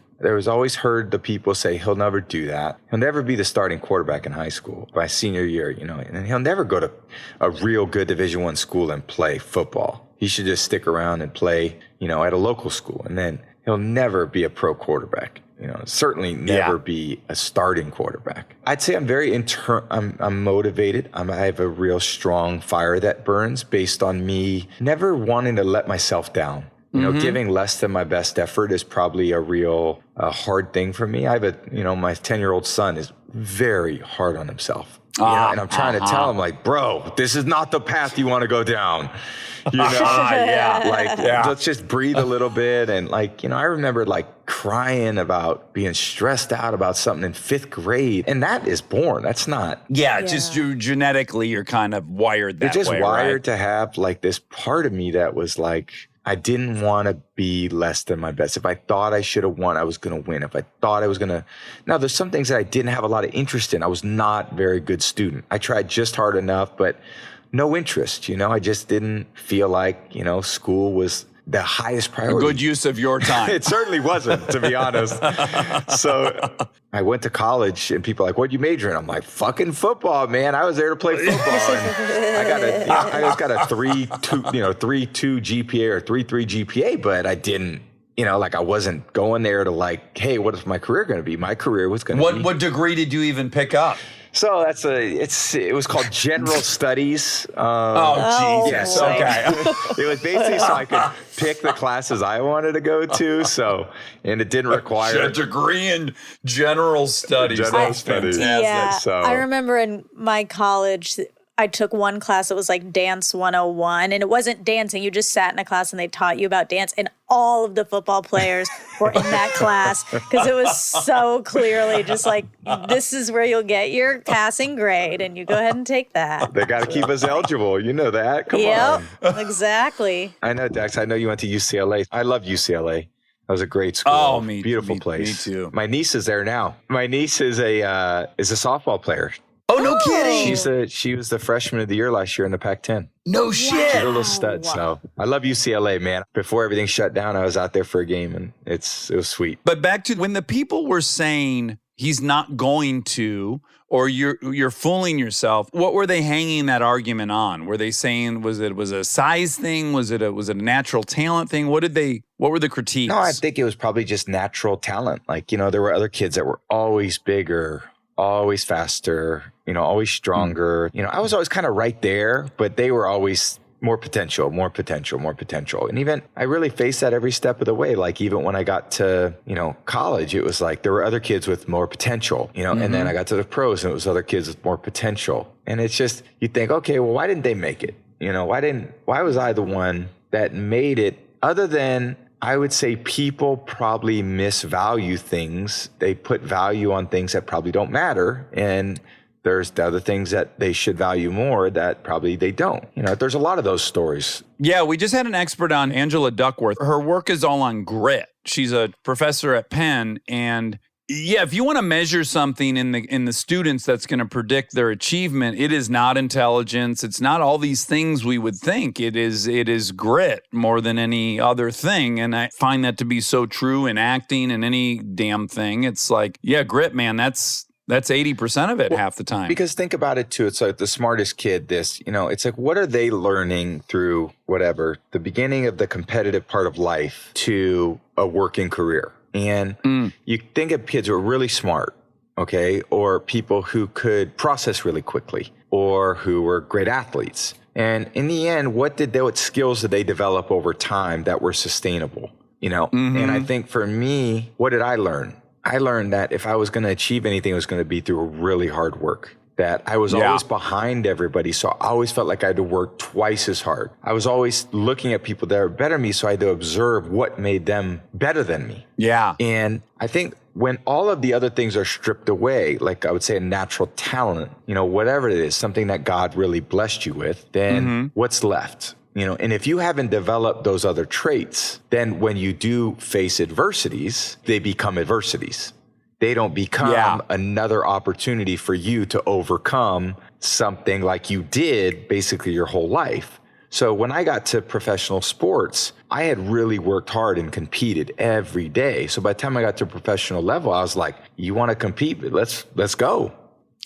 heard the people say, he'll never do that. He'll never be the starting quarterback in high school by senior year, and he'll never go to a real good Division I school and play football. He should just stick around and play, at a local school. And then he'll never be a pro quarterback, certainly never be a starting quarterback. I'd say I'm very I'm motivated. I have a real strong fire that burns based on me never wanting to let myself down. Giving less than my best effort is probably a real hard thing for me. I have my 10-year-old son is very hard on himself. And I'm trying to tell him, like, bro, this is not the path you want to go down. Let's just breathe a little bit. And I remember crying about being stressed out about something in 5th grade. And that is born. That's not. Yeah. Just genetically, you're kind of wired that way. You're just wired right? to have this part of me that was I didn't want to be less than my best. If I thought I should have won, I was going to win. If I thought I was going to... Now, there's some things that I didn't have a lot of interest in. I was not a very good student. I tried just hard enough, but no interest. I just didn't feel like, school was the highest priority. A good use of your time. It certainly wasn't, to be honest. So I went to college and people are like, what'd you major in? I'm like, fucking football, man. I was there to play football. And I got a 3.2 GPA or 3.3 GPA, but I didn't, I wasn't going there to hey, what is my career going to be? My career was going to be. What degree did you even pick up? So it was called General Studies. Jesus. Yes, okay. It was basically so I could pick the classes I wanted to go to. And it didn't require a degree in General Studies. General Studies. Yeah, So I remember in my college, I took one class that was Dance 101, and it wasn't dancing. You just sat in a class and they taught you about dance, and all of the football players were in that class because it was so clearly just this is where you'll get your passing grade, and you go ahead and take that. They got to keep us eligible. You know that. Come on. Exactly. I know, Dex. I know you went to UCLA. I love UCLA. That was a great school. Oh, beautiful place. Me too. My niece is there now. My niece is a softball player. Oh, no kidding. She was the freshman of the year last year in the Pac-10. No shit. She's a little stud. So I love UCLA, man. Before everything shut down, I was out there for a game, and it was sweet. But back to when the people were saying he's not going to, or you're fooling yourself, what were they hanging that argument on? Were they saying was it a size thing? Was it a natural talent thing? What were the critiques? No, I think it was probably just natural talent. There were other kids that were always bigger, always faster, always stronger. I was always kind of right there, but they were always more potential, more potential, more potential. And even I really faced that every step of the way. Like even when I got to, college, it was like there were other kids with more potential, and then I got to the pros and it was other kids with more potential. And it's just, you think, okay, well, why didn't they make it? Why was I the one that made it? Other than, I would say people probably misvalue things. They put value on things that probably don't matter. And there's the other things that they should value more that probably they don't. There's a lot of those stories. Yeah, we just had an expert on, Angela Duckworth. Her work is all on grit. She's a professor at Penn, and yeah, if you want to measure something in the students that's going to predict their achievement, it is not intelligence. It's not all these things we would think. It is grit more than any other thing. And I find that to be so true in acting and any damn thing. It's like, yeah, grit, man, that's 80% of it half the time. Because think about it too. It's like the smartest kid, it's like, what are they learning through whatever, the beginning of the competitive part of life to a working career? And you think of kids who are really smart, okay, or people who could process really quickly, or who were great athletes. And in the end, what skills did they develop over time that were sustainable? And I think for me, what did I learn? I learned that if I was going to achieve anything, it was going to be through really hard work. That I was always behind everybody. So I always felt like I had to work twice as hard. I was always looking at people that were better than me. So I had to observe what made them better than me. Yeah. And I think when all of the other things are stripped away, like I would say a natural talent, whatever it is, something that God really blessed you with, then what's left? And if you haven't developed those other traits, then when you do face adversities, they become adversities. They don't become another opportunity for you to overcome something like you did basically your whole life. So when I got to professional sports, I had really worked hard and competed every day. So by the time I got to professional level, I was like, you want to compete? Let's go.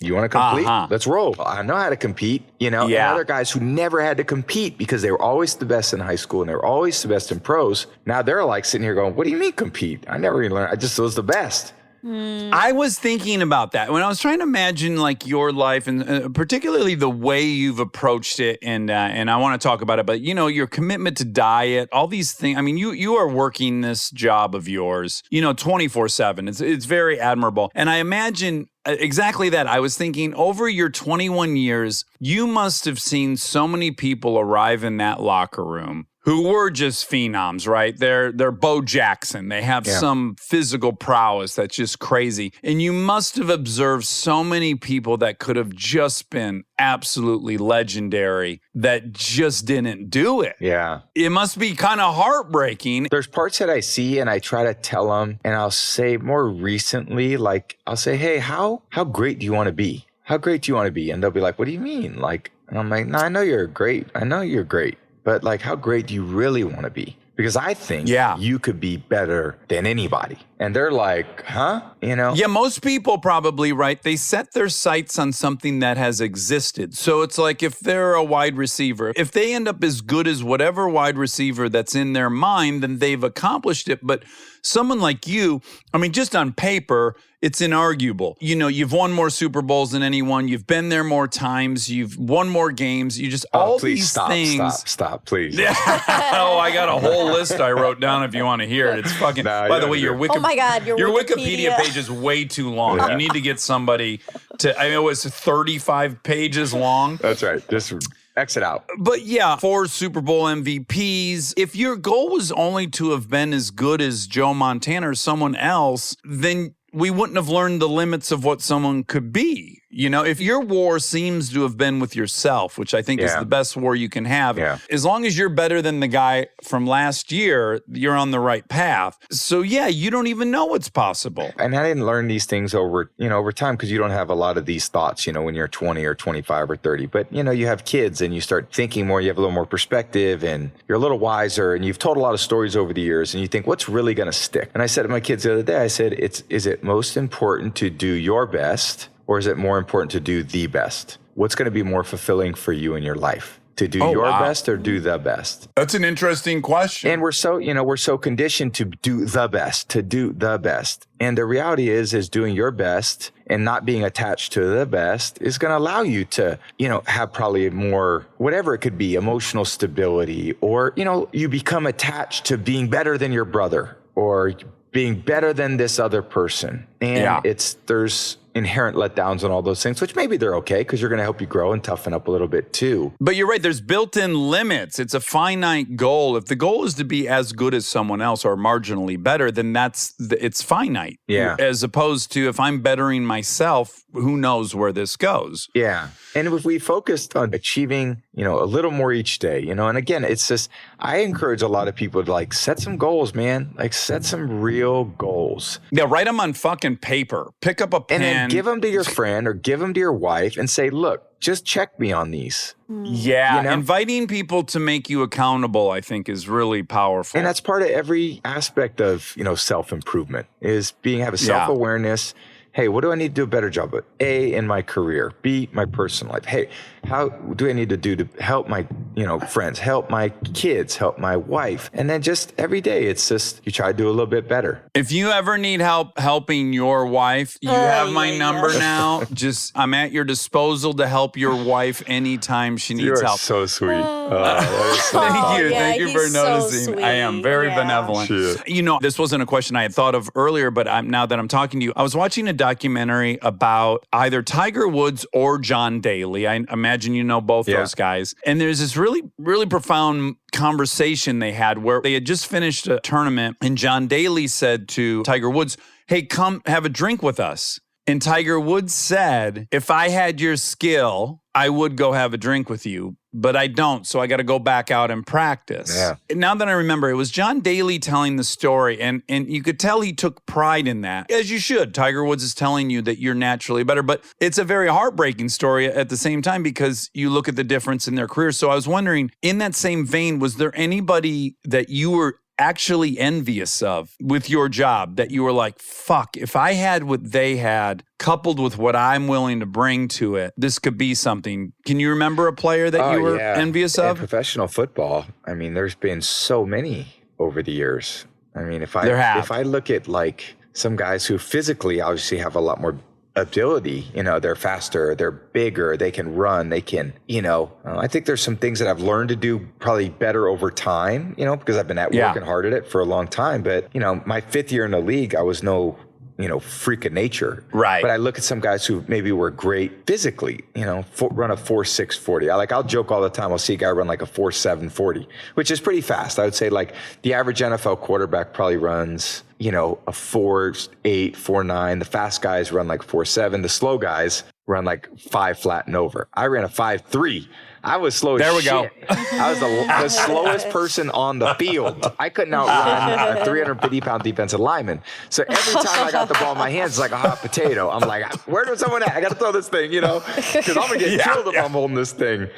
You want to compete? Let's roll. I know how to compete, And other guys who never had to compete because they were always the best in high school and they were always the best in pros. Now they're like sitting here going, what do you mean compete? I never even learned. I just was the best. I was thinking about that when I was trying to imagine like your life and particularly the way you've approached it. And I want to talk about it, but your commitment to diet, all these things. I mean, you are working this job of yours, 24/7. It's very admirable. And I imagine exactly that. I was thinking over your 21 years, you must have seen so many people arrive in that locker room who were just phenoms, right? They're Bo Jackson. They have some physical prowess that's just crazy. And you must have observed so many people that could have just been absolutely legendary that just didn't do it. Yeah. It must be kind of heartbreaking. There's parts that I see and I try to tell them, and I'll say more recently, like I'll say, hey, how great do you want to be? How great do you want to be? And they'll be like, what do you mean? And I'm like, no, I know you're great. But like, how great do you really want to be? Because I think you could be better than anybody. And they're like, huh? Yeah, most people probably, right? They set their sights on something that has existed. So it's like if they're a wide receiver, if they end up as good as whatever wide receiver that's in their mind, then they've accomplished it. But someone like you, I mean, just on paper, it's inarguable. You've won more Super Bowls than anyone. You've been there more times. You've won more games. You just all these things. Stop, please. Oh, I got a whole list I wrote down if you want to hear it. It's fucking. By the way, your Oh my God, your Wikipedia page is way too long. You need to get somebody to. I mean, it was 35 pages long. That's right. Just exit out. But yeah, 4 Super Bowl MVPs. If your goal was only to have been as good as Joe Montana or someone else, then we wouldn't have learned the limits of what someone could be. If your war seems to have been with yourself, which I think is the best war you can have, as long as you're better than the guy from last year, you're on the right path. So you don't even know what's possible. And I didn't learn these things over time because you don't have a lot of these thoughts, when you're 20 or 25 or 30. But, you have kids and you start thinking more, you have a little more perspective and you're a little wiser and you've told a lot of stories over the years and you think, what's really going to stick? And I said to my kids the other day, I said, is it most important to do your best? Or is it more important to do the best? What's going to be more fulfilling for you in your life? To do Oh, your wow. best or do the best? That's an interesting question. And we're so conditioned to do the best, to do the best. And the reality is doing your best and not being attached to the best is going to allow you to, have probably more, whatever it could be, emotional stability, or, you become attached to being better than your brother or being better than this other person. And there's inherent letdowns and all those things, which maybe they're okay because you're going to help you grow and toughen up a little bit too. But you're right. There's built-in limits. It's a finite goal. If the goal is to be as good as someone else or marginally better, then it's finite. Yeah. As opposed to if I'm bettering myself, who knows where this goes? Yeah. And if we focused on achieving, a little more each day, and again, it's just, I encourage a lot of people to set some goals, man. Set some real goals. Yeah, write them on fucking paper. Pick up a pen. And then give them to your friend or give them to your wife and say, look, just check me on these. Yeah, inviting people to make you accountable, I think, is really powerful. And that's part of every aspect of, self-improvement is have a self-awareness. Hey, what do I need to do a better job at? A, in my career. B, my personal life. Hey, how do I need to do to help my, friends, help my kids, help my wife? And then just every day, it's just, you try to do a little bit better. If you ever need help helping your wife, you have my number now. I'm at your disposal to help your wife anytime she needs help. So sweet. Thank you. yeah, Thank you for he's so noticing. sweet. I am very benevolent. Shit. This wasn't a question I had thought of earlier, but now that I'm talking to you, I was watching a documentary about either Tiger Woods or John Daly. I imagine you know both those guys. And there's this really, really profound conversation they had where they had just finished a tournament and John Daly said to Tiger Woods, hey, come have a drink with us. And Tiger Woods said, if I had your skill, I would go have a drink with you, but I don't. So I got to go back out and practice. Yeah. Now that I remember, it was John Daly telling the story, and you could tell he took pride in that, as you should. Tiger Woods is telling you that you're naturally better, but it's a very heartbreaking story at the same time because you look at the difference in their careers. So I was wondering, in that same vein, was there anybody that you were actually envious of with your job that you were like, fuck, if I had what they had coupled with what I'm willing to bring to it, this could be something. Can you remember a player that you were envious In of? professional football, there's been so many over the years. If I look at some guys who physically obviously have a lot more ability, they're faster, they're bigger, they can run, they can, I think there's some things that I've learned to do probably better over time, because I've been working hard at it for a long time. But, my 5th year in the league, I was no, freak of nature. Right. But I look at some guys who maybe were great physically, run a 4.6 40. I'll joke all the time. I'll see a guy run like a 4.7 40, which is pretty fast. I would say the average NFL quarterback probably runs, a 4.8, 4.9. The fast guys run like 4.7. The slow guys run like 5 flat and over. I ran a 5.3. I was slow as shit. There we go. I was the slowest person on the field. I couldn't outrun a 350-pound defensive lineman. So every time I got the ball in my hands, it's like a hot potato. I'm like, where does someone at? I got to throw this thing, because I'm going to get killed if I'm holding this thing.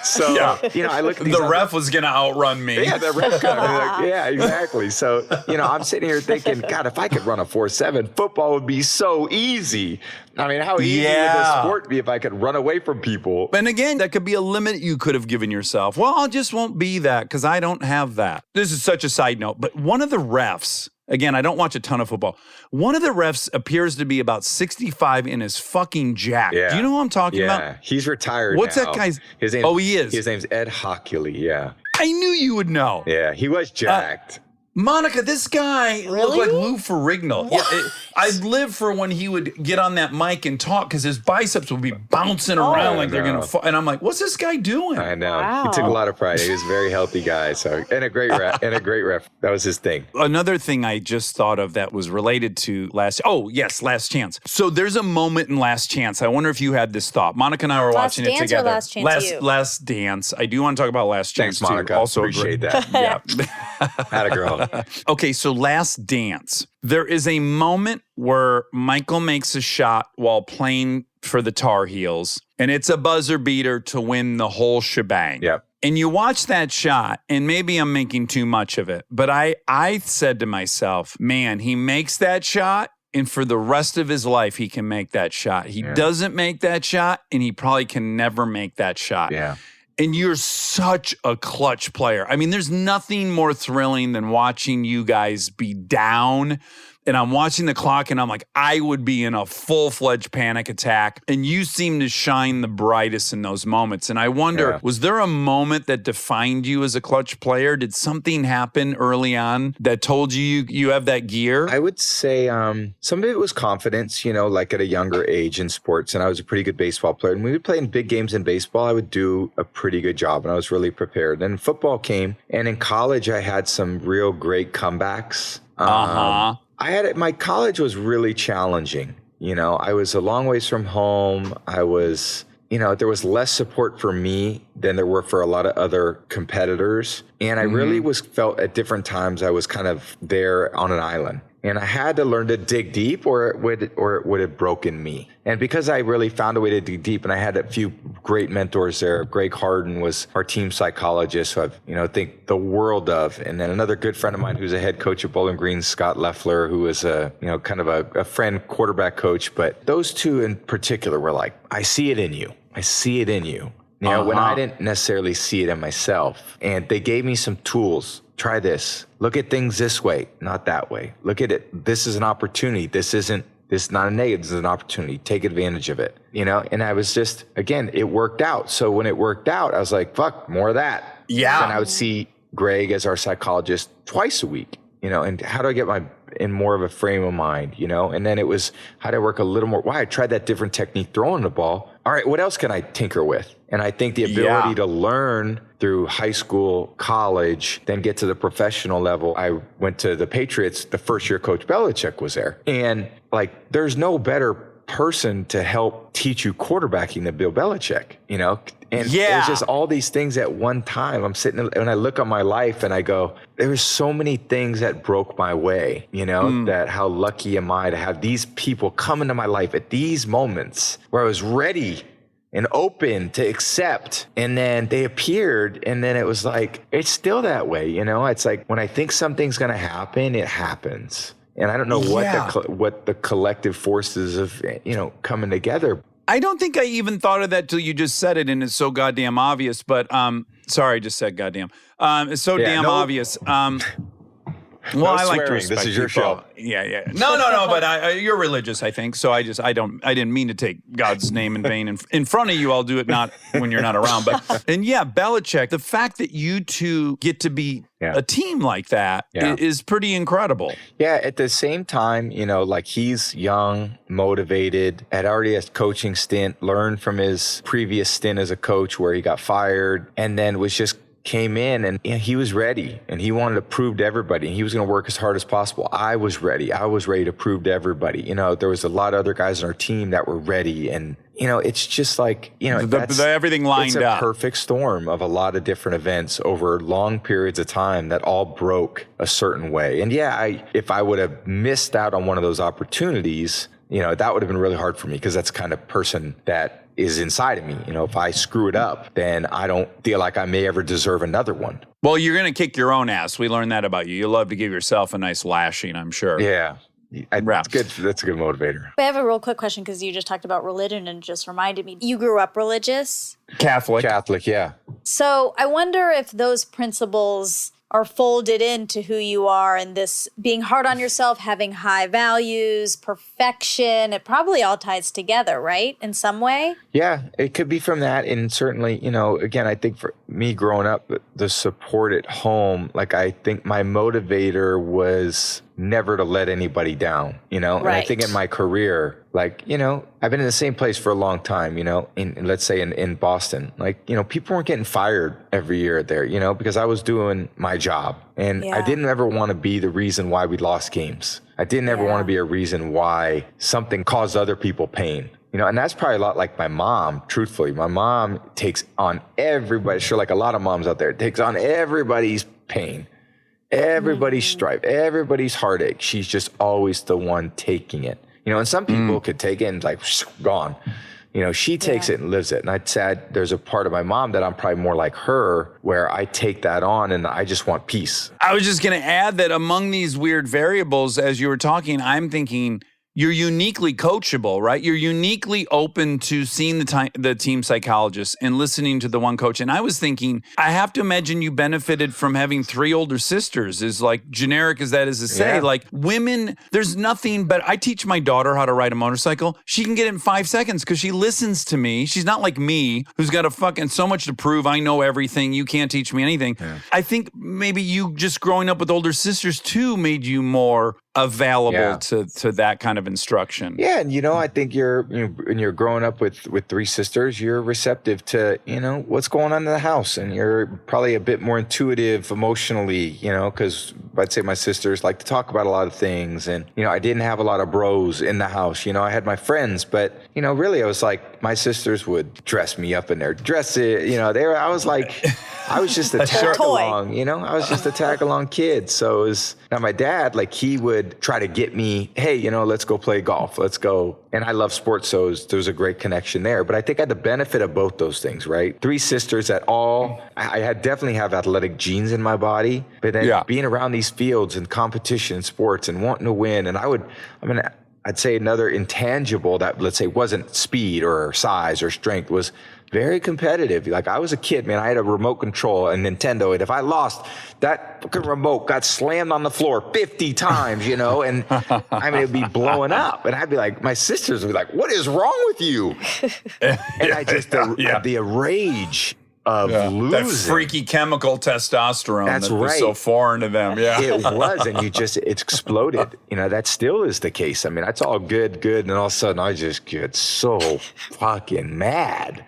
So, I look at these ref was going to outrun me. Yeah, the ref got me. Yeah, exactly. So, I'm sitting here thinking, God, if I could run a 4.7, football would be so easy. How easy would this sport be if I could run away from people? And again, that could be a limit you could have given yourself. Well, I just won't be that because I don't have that. This is such a side note, but one of the refs, again, I don't watch a ton of football. One of the refs appears to be about 65 and is fucking jacked. Yeah. Do you know who I'm talking about? Yeah, he's retired What's now. that guy's? His name, he is. His name's Ed Hockley, yeah. I knew you would know. Yeah, he was jacked. Monica, this guy looked like Lou Ferrigno. Yeah, I'd live for when he would get on that mic and talk because his biceps would be bouncing around like they're going to fall. And I'm like, what's this guy doing? I know. Wow. He took a lot of pride. He was a very healthy guy. So, and a great ref. That was his thing. Another thing I just thought of that was related to Last Chance. So there's a moment in Last Chance. I wonder if you had this thought. Monica and I were watching it together. Last Chance U? Last Dance. I do want to talk about Last Chance Thanks, Monica. too. Also appreciate great. that. Yeah. Had a girl. Okay, so Last Dance. There is a moment where Michael makes a shot while playing for the Tar Heels, and it's a buzzer beater to win the whole shebang. Yep. And you watch that shot, and maybe I'm making too much of it, but I said to myself, man, he makes that shot, and for the rest of his life, he can make that shot. He doesn't make that shot, and he probably can never make that shot. Yeah. And you're such a clutch player. I mean, there's nothing more thrilling than watching you guys be down. And I'm watching the clock and I'm like, I would be in a full-fledged panic attack. And you seem to shine the brightest in those moments. And I wonder, was there a moment that defined you as a clutch player? Did something happen early on that told you have that gear? I would say some of it was confidence, like at a younger age in sports. And I was a pretty good baseball player. And when we would play in big games in baseball, I would do a pretty good job. And I was really prepared. And football came. And in college, I had some real great comebacks. My college was really challenging. I was a long ways from home. I was, there was less support for me than there were for a lot of other competitors. And I really felt at different times I was kind of there on an island. And I had to learn to dig deep or it would have broken me. And because I really found a way to dig deep, and I had a few great mentors there. Greg Harden was our team psychologist, who I think the world of. And then another good friend of mine who's a head coach at Bowling Green, Scott Leffler, who is kind of a friend quarterback coach. But those two in particular were like, I see it in you. I see it in you. When I didn't necessarily see it in myself. And they gave me some tools. Try this. Look at things this way, not that way. Look at it. This is an opportunity. This is not a negative. This is an opportunity. Take advantage of it. And I was just, again, it worked out. So when it worked out, I was like, fuck, more of that. Yeah. And I would see Greg as our psychologist twice a week, and how do I get in more of a frame of mind, and then it was, how do I work a little more? I tried that different technique throwing the ball. All right, what else can I tinker with? And I think the ability to learn through high school, college, then get to the professional level. I went to the Patriots the first year Coach Belichick was there. And there's no better person to help teach you quarterbacking than Bill Belichick, And there's just all these things at one time. I'm sitting and I look on my life and I go, there's so many things that broke my way, that how lucky am I to have these people come into my life at these moments where I was ready and open to accept. And then they appeared. And then it was like, it's still that way. It's like when I think something's going to happen, it happens. And I don't know what the collective forces of, coming together. I don't think I even thought of that till you just said it, and it's so goddamn obvious. But sorry, I just said goddamn. It's so obvious. Well, I like to respect This is your people. show. Yeah. No. But you're religious, I think. So I didn't mean to take God's name in vain. In front of you, I'll do it not when you're not around. But Belichick, the fact that you two get to be a team like that is pretty incredible. Yeah. At the same time, he's young, motivated, had already a coaching stint, learned from his previous stint as a coach where he got fired, and then was just came in and he was ready and he wanted to prove to everybody he was going to work as hard as possible. I was ready. I was ready to prove to everybody. There was a lot of other guys on our team that were ready. And, it's just like, everything lined up. It's a perfect storm of a lot of different events over long periods of time that all broke a certain way. And if I would have missed out on one of those opportunities, that would have been really hard for me because that's the kind of person that is inside of me. If I screw it up, then I don't feel like I may ever deserve another one. Well, you're going to kick your own ass. We learned that about you. You love to give yourself a nice lashing, I'm sure. Yeah. That's good. That's a good motivator. I have a real quick question because you just talked about religion and it just reminded me. You grew up religious? Catholic, yeah. So I wonder if those principles are folded into who you are, and this being hard on yourself, having high values, perfection, it probably all ties together, right? In some way? Yeah, it could be from that. And certainly, again, I think for me growing up, the support at home, I think my motivator was never to let anybody down, And I think in my career, I've been in the same place for a long time, let's say in Boston, people weren't getting fired every year there, because I was doing my job and I didn't ever want to be the reason why we lost games. I didn't ever want to be a reason why something caused other people pain. And that's probably a lot like my mom, truthfully. My mom takes on everybody, sure, like a lot of moms out there, takes on everybody's pain. Everybody's strife, everybody's heartache. She's just always the one taking it. And some people could take it and gone. She takes it and lives it. And I'd say there's a part of my mom that I'm probably more like her, where I take that on and I just want peace. I was just going to add that among these weird variables, as you were talking, I'm thinking, you're uniquely coachable, right? You're uniquely open to seeing the team psychologist and listening to the one coach. And I was thinking, I have to imagine you benefited from having 3 older sisters, as like generic as that is to say. Yeah. Like women, there's nothing but I teach my daughter how to ride a motorcycle. She can get it in 5 seconds because she listens to me. She's not like me, who's got fucking so much to prove. I know everything. You can't teach me anything. Yeah. I think maybe you just growing up with older sisters too made you more available to that kind of instruction. Yeah, and I think when you're growing up with 3 sisters, you're receptive to what's going on in the house, and you're probably a bit more intuitive emotionally, because I'd say my sisters like to talk about a lot of things, and I didn't have a lot of bros in the house. I had my friends, but really I was like, my sisters would dress me up in their dresses. I was like, I was just a tag along. I was just a tag along kid. So it was now my dad, like he would try to get me, hey, let's go play golf. Let's go. And I love sports, so there was a great connection there. But I think I had the benefit of both those things, right? 3 sisters at all. I had definitely have athletic genes in my body, but then being around these fields and competition and sports and wanting to win. And I'd say another intangible that, let's say, wasn't speed or size or strength was very competitive. Like I was a kid, man, I had a remote control, a Nintendo, and if I lost, that fucking remote got slammed on the floor 50 times, and it'd be blowing up. And I'd be like, my sisters would be like, what is wrong with you? And I just, the rage of losing. That freaky chemical testosterone was so foreign to them. Yeah. It was, and it exploded. That still is the case. That's all good, and all of a sudden I just get so fucking mad,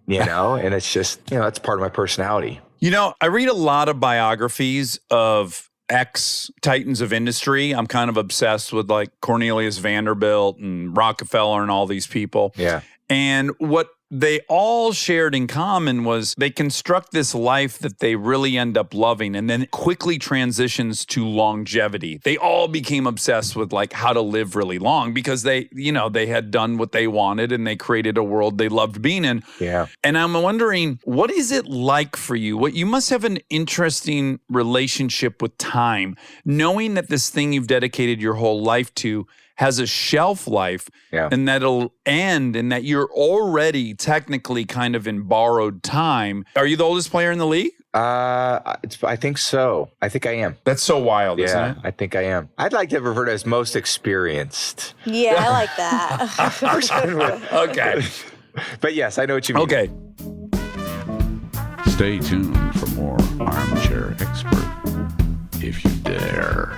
and it's just, that's part of my personality. I read a lot of biographies of ex-titans of industry. I'm kind of obsessed with like Cornelius Vanderbilt and Rockefeller and all these people. Yeah. And what they all shared in common was they construct this life that they really end up loving and then quickly transitions to longevity. They all became obsessed with like how to live really long because they had done what they wanted and they created a world they loved being in. Yeah. And I'm wondering, what is it like for you? You must have an interesting relationship with time, knowing that this thing you've dedicated your whole life to has a shelf life and that it'll end and that you're already technically kind of in borrowed time. Are you the oldest player in the league? I think so. I think I am. That's so wild, isn't it? I think I am. I'd like to refer to as most experienced. Yeah, I like that. Okay. But yes, I know what you mean. Okay. Stay tuned for more Armchair Expert, if you dare.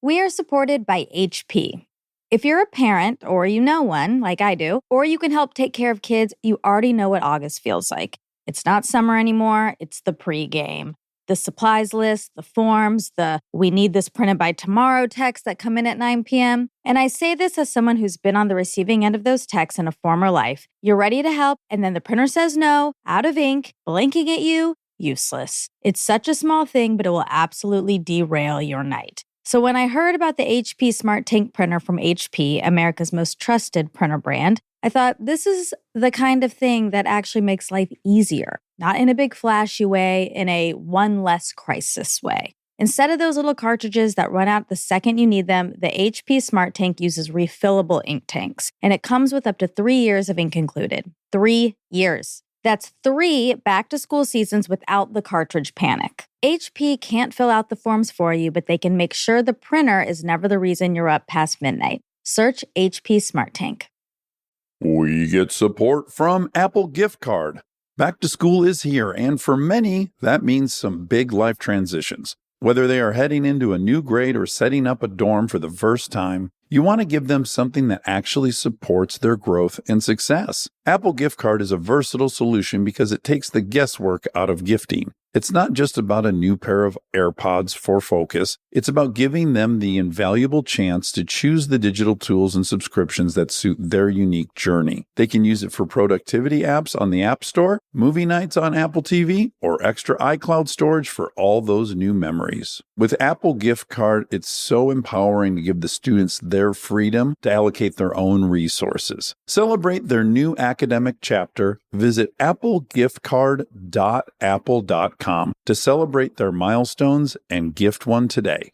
We are supported by HP. If you're a parent or you know one, like I do, or you can help take care of kids, you already know what August feels like. It's not summer anymore, it's the pregame. The supplies list, the forms, the we need this printed by tomorrow texts that come in at 9 p.m. And I say this as someone who's been on the receiving end of those texts in a former life. You're ready to help, and then the printer says no, out of ink, blinking at you, useless. It's such a small thing, but it will absolutely derail your night. So when I heard about the HP Smart Tank printer from HP, America's most trusted printer brand, I thought this is the kind of thing that actually makes life easier, not in a big flashy way, in a one less crisis way. Instead of those little cartridges that run out the second you need them, the HP Smart Tank uses refillable ink tanks, and it comes with up to 3 years of ink included. 3 years. That's 3 back-to-school seasons without the cartridge panic. HP can't fill out the forms for you, but they can make sure the printer is never the reason you're up past midnight. Search HP Smart Tank. We get support from Apple Gift Card. Back to school is here, and for many, that means some big life transitions. Whether they are heading into a new grade or setting up a dorm for the first time, you want to give them something that actually supports their growth and success. Apple Gift Card is a versatile solution because it takes the guesswork out of gifting. It's not just about a new pair of AirPods for focus. It's about giving them the invaluable chance to choose the digital tools and subscriptions that suit their unique journey. They can use it for productivity apps on the App Store, movie nights on Apple TV, or extra iCloud storage for all those new memories. With Apple Gift Card, it's so empowering to give the students their freedom to allocate their own resources. Celebrate their new academic chapter. Visit applegiftcard.apple.com to celebrate their milestones and gift one today.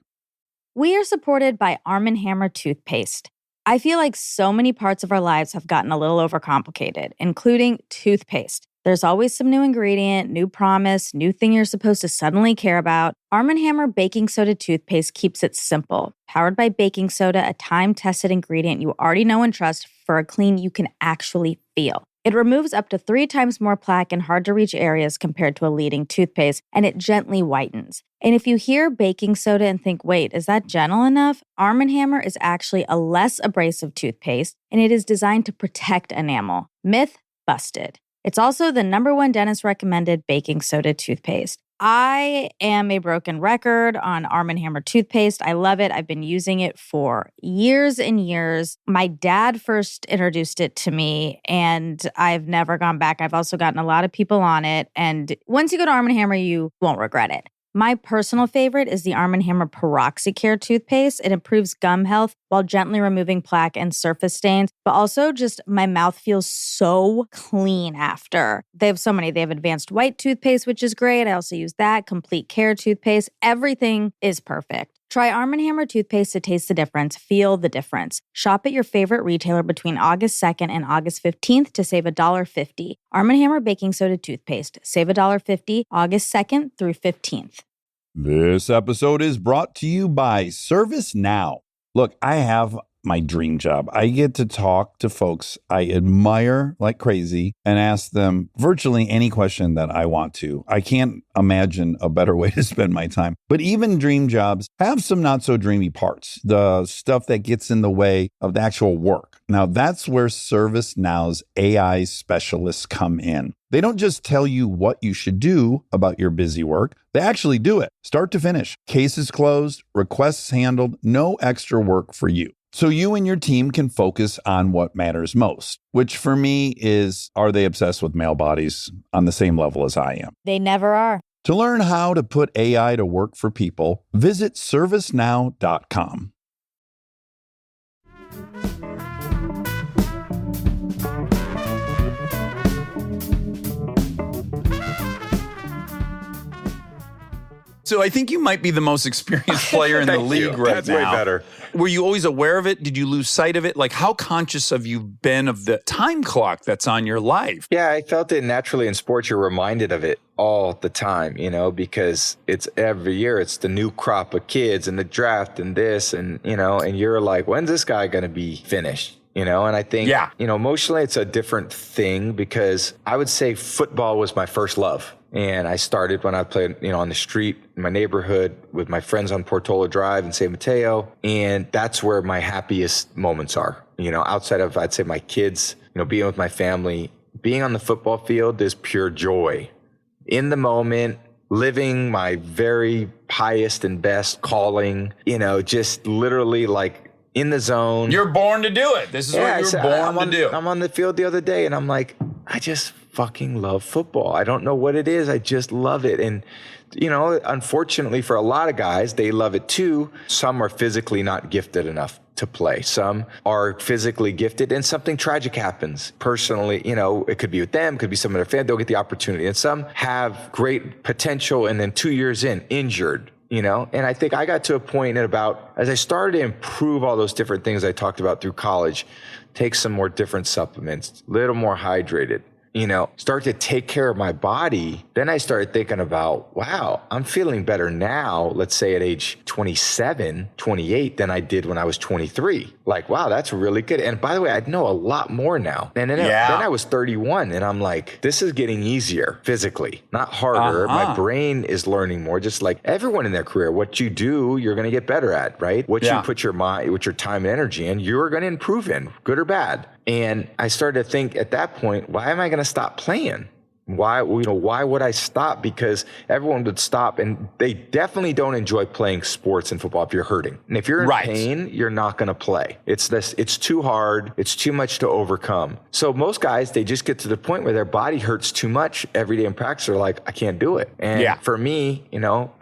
We are supported by Arm & Hammer toothpaste. I feel like so many parts of our lives have gotten a little overcomplicated, including toothpaste. There's always some new ingredient, new promise, new thing you're supposed to suddenly care about. Arm & Hammer baking soda toothpaste keeps it simple. Powered by baking soda, a time-tested ingredient you already know and trust for a clean you can actually feel. It removes up to 3 times more plaque in hard-to-reach areas compared to a leading toothpaste, and it gently whitens. And if you hear baking soda and think, wait, is that gentle enough? Arm & Hammer is actually a less abrasive toothpaste, and it is designed to protect enamel. Myth busted. It's also the #1 dentist-recommended baking soda toothpaste. I am a broken record on Arm & Hammer toothpaste. I love it. I've been using it for years and years. My dad first introduced it to me, and I've never gone back. I've also gotten a lot of people on it, and once you go to Arm & Hammer, you won't regret it. My personal favorite is the Arm & Hammer Peroxicare toothpaste. It improves gum health while gently removing plaque and surface stains, but also just my mouth feels so clean after. They have so many. They have advanced white toothpaste, which is great. I also use that. Complete Care toothpaste. Everything is perfect. Try Arm & Hammer toothpaste to taste the difference. Feel the difference. Shop at your favorite retailer between August 2nd and August 15th to save $1.50. Arm & Hammer baking soda toothpaste. Save $1.50 August 2nd through 15th. This episode is brought to you by ServiceNow. Look, I have my dream job. I get to talk to folks I admire like crazy and ask them virtually any question that I want to. I can't imagine a better way to spend my time. But even dream jobs have some not so dreamy parts, the stuff that gets in the way of the actual work. Now, that's where ServiceNow's AI specialists come in. They don't just tell you what you should do about your busy work. They actually do it, start to finish. Cases closed, requests handled, no extra work for you. So you and your team can focus on what matters most, which for me is, are they obsessed with male bodies on the same level as I am? They never are. To learn how to put AI to work for people, visit servicenow.com. So I think you might be the most experienced player in the Thank league you. right That's now. way better. Were you always aware of it? Did you lose sight of it? Like, how conscious have you been of the time clock that's on your life? Yeah, I felt it naturally in sports. You're reminded of it all the time, because it's every year, it's the new crop of kids and the draft and this and you're like, when's this guy going to be finished? And I think, emotionally, it's a different thing because I would say football was my first love. And I started when I played, on the street in my neighborhood with my friends on Portola Drive in San Mateo. And that's where my happiest moments are, outside of, I'd say, my kids, being with my family. Being on the football field is pure joy. In the moment, living my very highest and best calling, just literally like in the zone. You're born to do it. This is what you're born to do. I'm on the field the other day and I'm like, I just fucking love football. I don't know what it is. I just love it. And, unfortunately for a lot of guys, they love it too. Some are physically not gifted enough to play. Some are physically gifted and something tragic happens. Personally, it could be with them, could be some of their fans, they'll get the opportunity. And some have great potential and then 2 years in, injured. And I think I got to a point at about, as I started to improve all those different things I talked about through college, take some more different supplements, a little more hydrated, start to take care of my body. Then I started thinking about, wow, I'm feeling better now, let's say at age 27, 28 than I did when I was 23. Like, wow, that's really good. And by the way, I know a lot more now. And then I was 31 and I'm like, this is getting easier physically, not harder. My brain is learning more, just like everyone in their career. What you do, you're going to get better at, right? What you put your mind, what your time and energy in, you're going to improve in, good or bad. And I started to think at that point, why am I going to stop playing? Why would I stop? Because everyone would stop and they definitely don't enjoy playing sports and football if you're hurting. And if you're in pain, you're not going to play. It's too hard. It's too much to overcome. So most guys, they just get to the point where their body hurts too much every day in practice. They're like, I can't do it. And for me,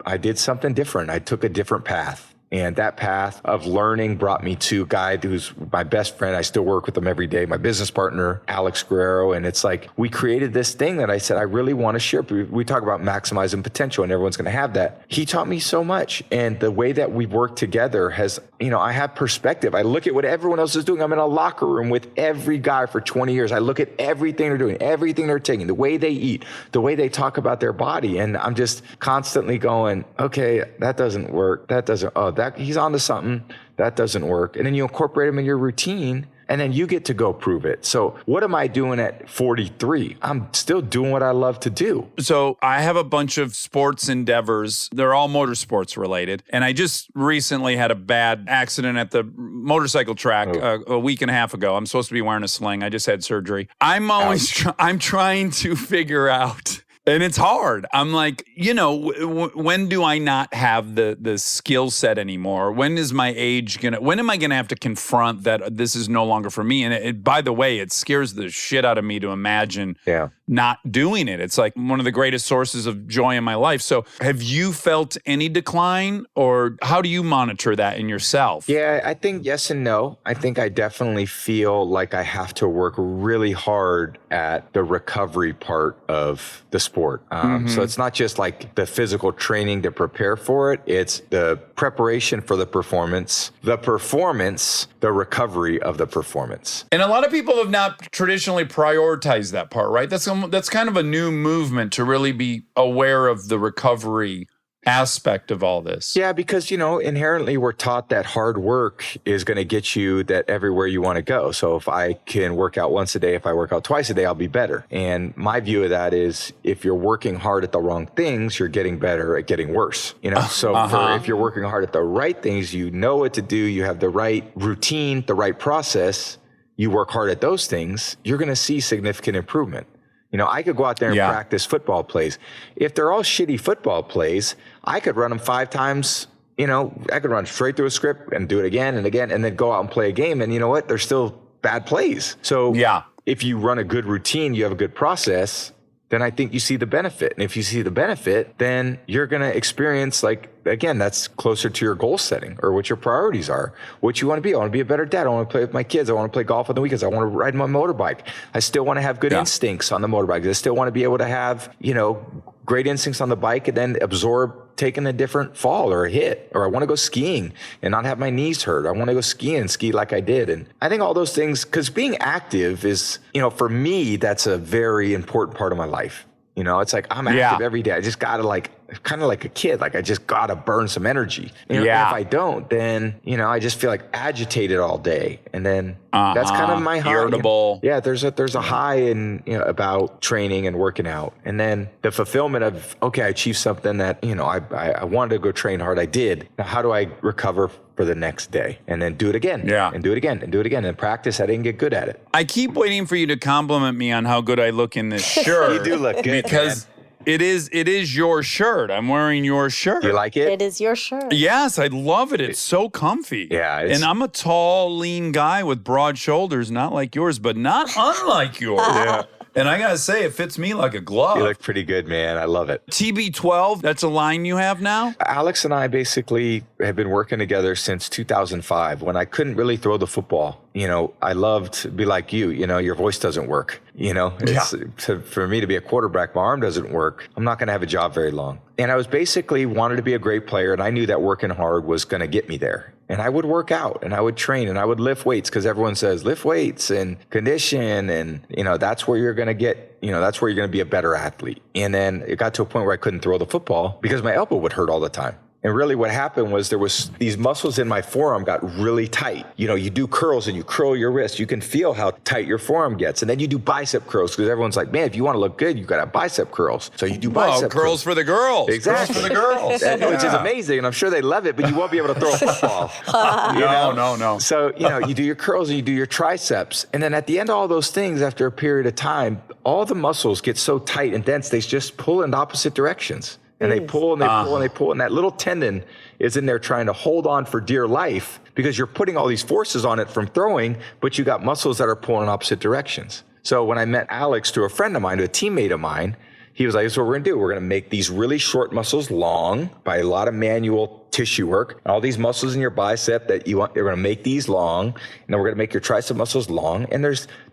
I did something different. I took a different path. And that path of learning brought me to a guy who's my best friend. I still work with him every day, my business partner, Alex Guerrero. And it's like, we created this thing that I said, I really want to share. We talk about maximizing potential and everyone's going to have that. He taught me so much. And the way that we work together has, I have perspective. I look at what everyone else is doing. I'm in a locker room with every guy for 20 years. I look at everything they're doing, everything they're taking, the way they eat, the way they talk about their body. And I'm just constantly going, okay, that doesn't work. That doesn't, that he's onto something. That doesn't work. And then you incorporate him in your routine and then you get to go prove it. So what am I doing at 43? I'm still doing what I love to do. So I have a bunch of sports endeavors. They're all motorsports related. And I just recently had a bad accident at the motorcycle track a week and a half ago. I'm supposed to be wearing a sling. I just had surgery. I'm I'm trying to figure out. And it's hard. I'm like, when do I not have the skill set anymore? When is my age when am I going to have to confront that this is no longer for me? And by the way, it scares the shit out of me to imagine not doing it. It's like one of the greatest sources of joy in my life. So have you felt any decline or how do you monitor that in yourself? Yeah, I think yes and no. I think I definitely feel like I have to work really hard at the recovery part of the sport. So it's not just like the physical training to prepare for it. It's the preparation for the performance, the recovery of the performance. And a lot of people have not traditionally prioritized that part, right? That's kind of a new movement to really be aware of the recovery aspect of all this. Yeah, because, inherently we're taught that hard work is going to get you that everywhere you want to go. So if I can work out once a day, if I work out twice a day, I'll be better. And my view of that is if you're working hard at the wrong things, you're getting better at getting worse. If you're working hard at the right things, you know what to do, you have the right routine, the right process, you work hard at those things, you're going to see significant improvement. I could go out there and practice football plays. If they're all shitty football plays, I could run them 5 times. I could run straight through a script and do it again and again and then go out and play a game. And you know what? They're still bad plays. So if you run a good routine, you have a good process, then I think you see the benefit. And if you see the benefit, then you're going to experience again, that's closer to your goal setting or what your priorities are, what you want to be. I want to be a better dad. I want to play with my kids. I want to play golf on the weekends. I want to ride my motorbike. I still want to have good instincts on the motorbike. I still want to be able to have, great instincts on the bike and then absorb taking a different fall or a hit. Or I want to go skiing and not have my knees hurt. I want to go skiing and ski like I did. And I think all those things, because being active is, for me, that's a very important part of my life. It's like I'm active every day. I just got to kind of like a kid. I just got to burn some energy. And if I don't, then, I just feel agitated all day. And then that's kind of my high. Irritable. Yeah, there's a high in, about training and working out. And then the fulfillment of, okay, I achieved something that, I wanted to go train hard. I did. Now, how do I recover for the next day and then do it again and do it again and do it again. And practice, I didn't get good at it. I keep waiting for you to compliment me on how good I look in this shirt. You do look good, because it is your shirt. I'm wearing your shirt. You like it? It is your shirt. Yes, I love it. It's so comfy. Yeah. And I'm a tall, lean guy with broad shoulders, not like yours, but not unlike yours. Yeah. And I got to say, it fits me like a glove. You look pretty good, man. I love it. TB12, that's a line you have now? Alex and I basically have been working together since 2005 when I couldn't really throw the football. I loved to be like you. Your voice doesn't work. For me to be a quarterback, my arm doesn't work. I'm not going to have a job very long. And I was basically wanted to be a great player. And I knew that working hard was going to get me there. And I would work out and I would train and I would lift weights because everyone says lift weights and condition. And, that's where you're going to get, that's where you're going to be a better athlete. And then it got to a point where I couldn't throw the football because my elbow would hurt all the time. And really what happened was there was these muscles in my forearm got really tight. You do curls and you curl your wrist. You can feel how tight your forearm gets. And then you do bicep curls because everyone's like, man, if you want to look good, you got to have bicep curls. So you do bicep curls for the girls. Exactly. Curls for the girls. Which is amazing. And I'm sure they love it, but you won't be able to throw a football. No. So, you do your curls and you do your triceps. And then at the end of all those things, after a period of time, all the muscles get so tight and dense, they just pull in opposite directions. And they pull and they pull and they pull. And that little tendon is in there trying to hold on for dear life because you're putting all these forces on it from throwing, but you got muscles that are pulling in opposite directions. So when I met Alex through a friend of mine, a teammate of mine, he was like, this is what we're going to do. We're going to make these really short muscles long by a lot of manual tissue work, all these muscles in your bicep that you're going to make these long, and then we're going to make your tricep muscles long. And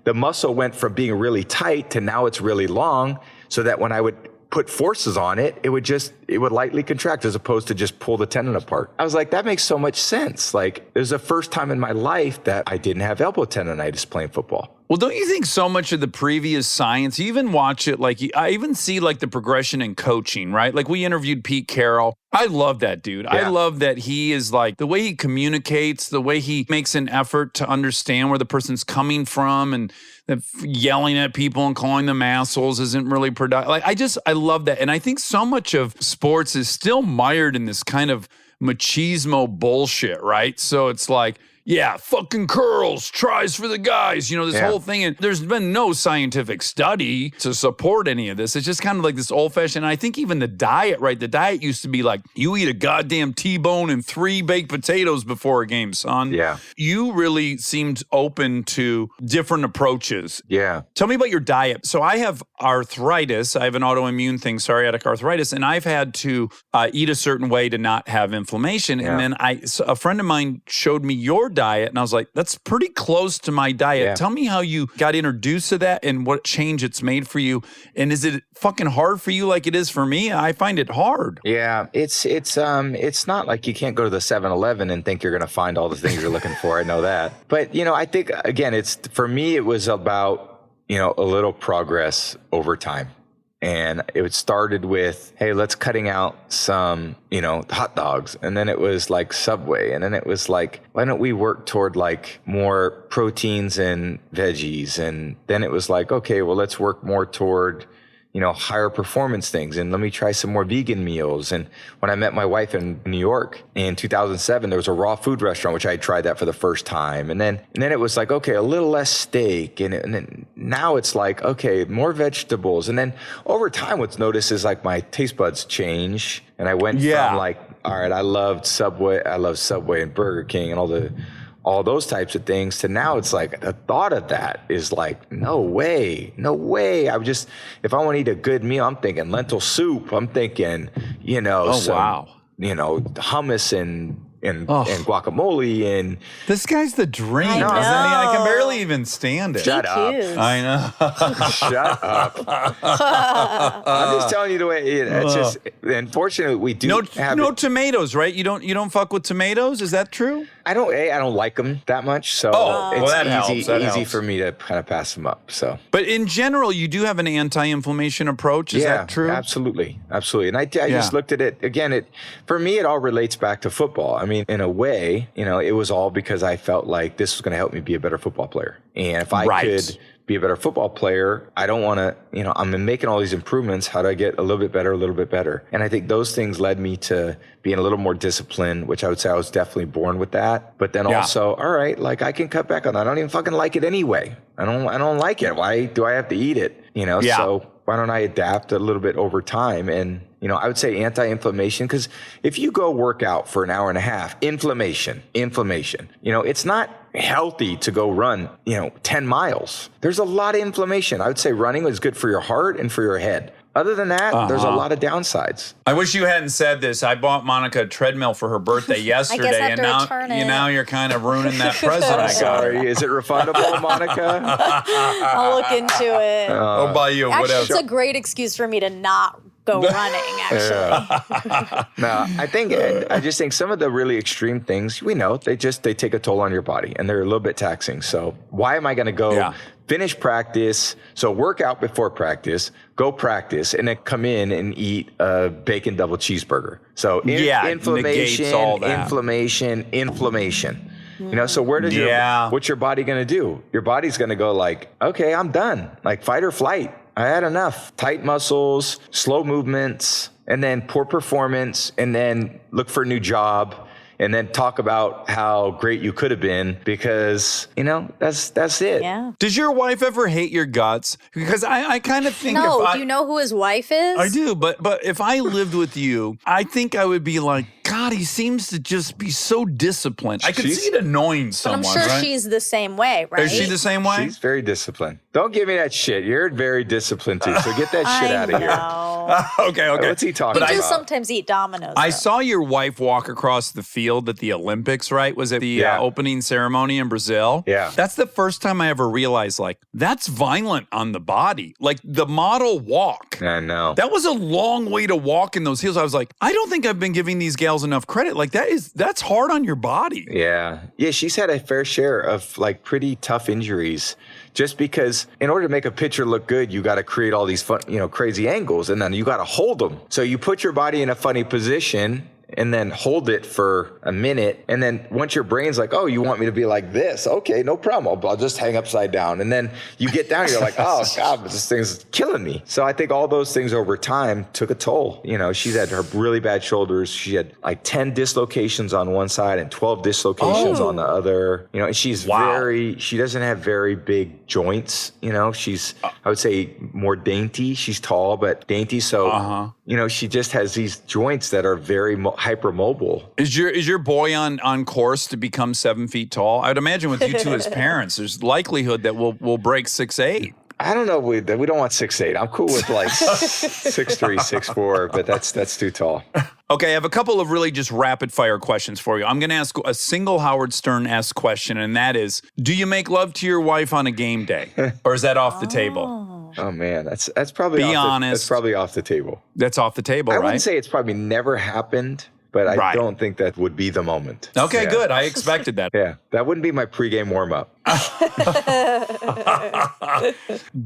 the muscle went from being really tight to now it's really long, so that when I would put forces on it, it would lightly contract as opposed to just pull the tendon apart. I was like, that makes so much sense. Like, it was the first time in my life that I didn't have elbow tendonitis playing football. Well, don't you think so much of the previous science, you even watch it, like I even see like the progression in coaching, right? Like we interviewed Pete Carroll. I love that dude. I love that he is like the way he communicates, the way he makes an effort to understand where the person's coming from, and yelling at people and calling them assholes isn't really productive. Like I love that. And I think so much of sports is still mired in this kind of machismo bullshit, right? So it's like, yeah, fucking curls, tries for the guys, this whole thing. And there's been no scientific study to support any of this. It's just kind of like this old-fashioned, and I think even the diet, right? The diet used to be like, you eat a goddamn T-bone and 3 baked potatoes before a game, son. Yeah. You really seemed open to different approaches. Yeah. Tell me about your diet. So I have arthritis. I have an autoimmune thing, psoriatic arthritis, and I've had to eat a certain way to not have inflammation. Yeah. And then a friend of mine showed me your diet, and I was like, that's pretty close to my diet. Yeah. Tell me how you got introduced to that and what change it's made for you. And is it fucking hard for you like it is for me? I find it hard. Yeah, it's not like you can't go to the 7-Eleven and think you're going to find all the things you're looking for. I know that. But, I think, again, for me, it was about, a little progress over time. And it started with, hey, let's cutting out some, hot dogs. And then it was like Subway. And then it was like, why don't we work toward like more proteins and veggies? And then it was like, okay, well, let's work more toward, higher performance things. And let me try some more vegan meals. And when I met my wife in New York in 2007, there was a raw food restaurant, which I had tried that for the first time. And then it was like, okay, a little less steak. And then now it's like, okay, more vegetables. And then over time, what's noticed is like my taste buds change. And I went from like, all right, I love Subway and Burger King and all those types of things, to now it's like the thought of that is like, no way. If I want to eat a good meal, I'm thinking lentil soup. I'm thinking, hummus and guacamole, and this guy's the dream, I isn't he? know. I can barely even stand it. Shut up. DQs. I know. Shut up. I'm just telling you the way it's just, unfortunately, we do have no it. Tomatoes, right? You don't fuck with tomatoes? Is that true? I don't like them that much, so well, that helps. it's That easy helps. for me to kind of pass them up. So, But in general, you do have an anti-inflammation approach. Is that true? Absolutely. And I just looked at it again. For me, it all relates back to football. I mean, in a way, it was all because I felt like this was going to help me be a better football player. And if I could be a better football player, I don't want to, I'm making all these improvements. How do I get a little bit better? And I think those things led me to being a little more disciplined, which I would say I was definitely born with that. But then also, all right, like I can cut back on that. I don't even fucking like it anyway. I don't like it. Why do I have to eat it? So why don't I adapt a little bit over time? And, I would say anti-inflammation, because if you go work out for an hour and a half, inflammation, it's not healthy to go run, 10 miles. There's a lot of inflammation. I would say running is good for your heart and for your head. Other than that, there's a lot of downsides. I wish you hadn't said this. I bought Monica a treadmill for her birthday yesterday, I and have to return it. now you're kind of ruining that present I got her. Sorry, is it refundable, Monica? I'll look into it. I'll buy you Actually, whatever. it's a great excuse for me to not go running, actually. No, I just think some of the really extreme things, we know, they take a toll on your body, and they're a little bit taxing. So why am I going to go finish practice, so work out before practice, go practice, and then come in and eat a bacon double cheeseburger? So inflammation, inflammation. So where does what's your body going to do? Your body's going to go like, okay, I'm done. Like fight or flight. I had enough. Tight muscles, slow movements, and then poor performance, and then look for a new job, and then talk about how great you could have been, because, that's it. Yeah. Does your wife ever hate your guts? Because I kind of think No, do you know who his wife is? I do, but if I lived with you, I think I would be like, God, he seems to just be so disciplined. I could see it annoying But someone, I'm sure right? she's the same way, right? Is she the same way? She's very disciplined. Don't give me that shit. You're very disciplined too. So get that shit out of here. Okay. What's he talking We do about? sometimes eat Domino's. I though. saw your wife walk across the field at the Olympics, right? Was it the Yeah. opening ceremony in Brazil? Yeah. That's the first time I ever realized, like, that's violent on the body. Like, the model walk. I know. That was a long way to walk in those heels. I was like, I don't think I've been giving these gals enough credit. Like, that's hard on your body. Yeah. Yeah, she's had a fair share of like pretty tough injuries just because in order to make a pitcher look good, you got to create all these fun, crazy angles and then you got to hold them. So you put your body in a funny position and then hold it for a minute. And then once your brain's like, oh, you want me to be like this? Okay, no problem. I'll just hang upside down. And then you get down, you're like, oh God, this thing's killing me. So I think all those things over time took a toll. She's had her really bad shoulders. She had like 10 dislocations on one side and 12 dislocations on the other. And she's she doesn't have very big joints. She's, I would say more dainty. She's tall, but dainty. So, she just has these joints that are very hypermobile. Is your boy on course to become 7 feet tall? I would imagine with you two as parents, there's likelihood that we'll break 6'8". I don't know. We don't want 6'8". I'm cool with like 6'3", 6'4", but that's too tall. Okay, I have a couple of really just rapid fire questions for you. I'm going to ask a single Howard Stern-esque question, and that is, do you make love to your wife on a game day? Or is that off the table? Oh man, that's probably honest. That's probably off the table. That's off the table, I right? wouldn't say it's probably never happened, but I don't think that would be the moment. Okay, Yeah. good. I expected that. Yeah, that wouldn't be my pregame warm up.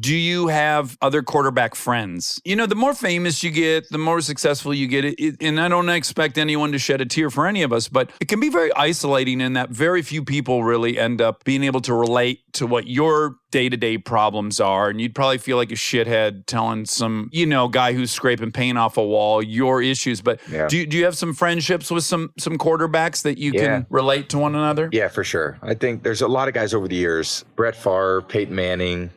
Do you have other quarterback friends? The more famous you get, the more successful you get. And I don't expect anyone to shed a tear for any of us, but it can be very isolating in that very few people really end up being able to relate to what your day-to-day problems are. And you'd probably feel like a shithead telling some, guy who's scraping paint off a wall, your issues. But do you have some friendships with some quarterbacks that you can relate to one another? Yeah, for sure. I think there's a lot of guys over the years, Brett Favre, Peyton Manning,